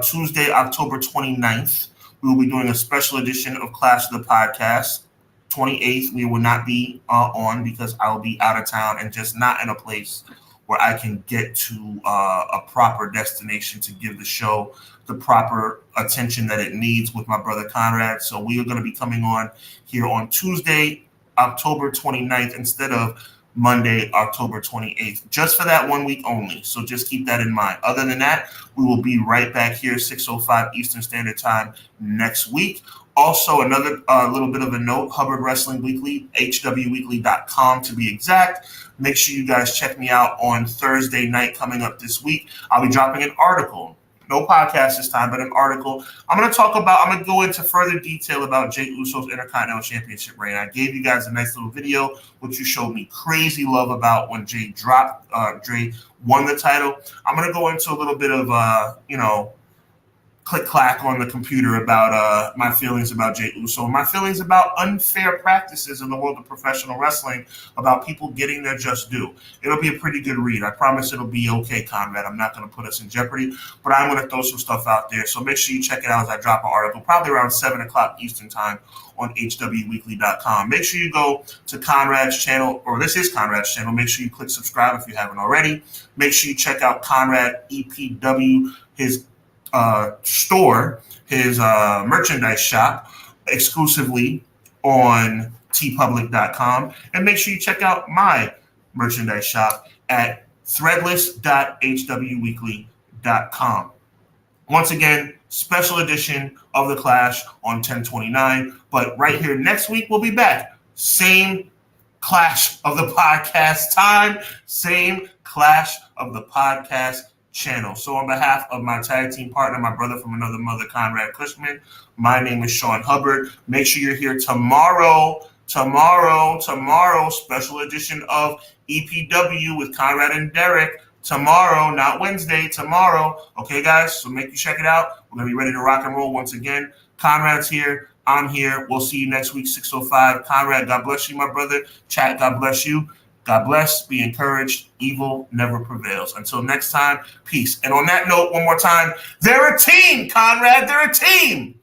Tuesday, October 29th, we will be doing a special edition of Clash of the Podcast. 28th, we will not be on because I will be out of town and just not in a place where I can get to a proper destination to give the show the proper attention that it needs with my brother Conrad. So we are going to be coming on here on Tuesday, October 29th, instead of Monday, October 28th, just for that 1 week only. So just keep that in mind. Other than that, we will be right back here, 6:05 Eastern Standard Time next week. Also, another little bit of a note, Hubbard Wrestling Weekly, hwweekly.com to be exact. Make sure you guys check me out on Thursday night coming up this week. I'll be dropping an article. No podcast this time, but an article. I'm going to go into further detail about Jey Uso's Intercontinental Championship reign. I gave you guys a nice little video, which you showed me crazy love about when Jey won the title. I'm going to go into a little bit of, click-clack on the computer about my feelings about Jey Uso, my feelings about unfair practices in the world of professional wrestling, about people getting their just due. It'll be a pretty good read. I promise it'll be okay, Conrad. I'm not going to put us in jeopardy, but I'm going to throw some stuff out there. So make sure you check it out as I drop an article, probably around 7 o'clock Eastern time on hwweekly.com. Make sure you go to Conrad's channel, or this is Conrad's channel. Make sure you click subscribe if you haven't already. Make sure you check out Conrad EPW, his store, his merchandise shop, exclusively on tpublic.com. And make sure you check out my merchandise shop at threadless.hwweekly.com. Once again, special edition of The Clash on 10/29. But right here next week, we'll be back. Same Clash of the Podcast time, same Clash of the Podcast channel. So on behalf of my tag team partner, my brother from another mother, Conrad Cushman, my name is Sean Hubbard. Make sure you're here tomorrow, special edition of EPW with Conrad and Derek. Tomorrow, not Wednesday, tomorrow. Okay, guys? So make you check it out. We're going to be ready to rock and roll once again. Conrad's here. I'm here. We'll see you next week, 6:05. Conrad, God bless you, my brother. Chat, God bless you. God bless. Be encouraged. Evil never prevails. Until next time, peace. And on that note, one more time, they're a team, Conrad. They're a team.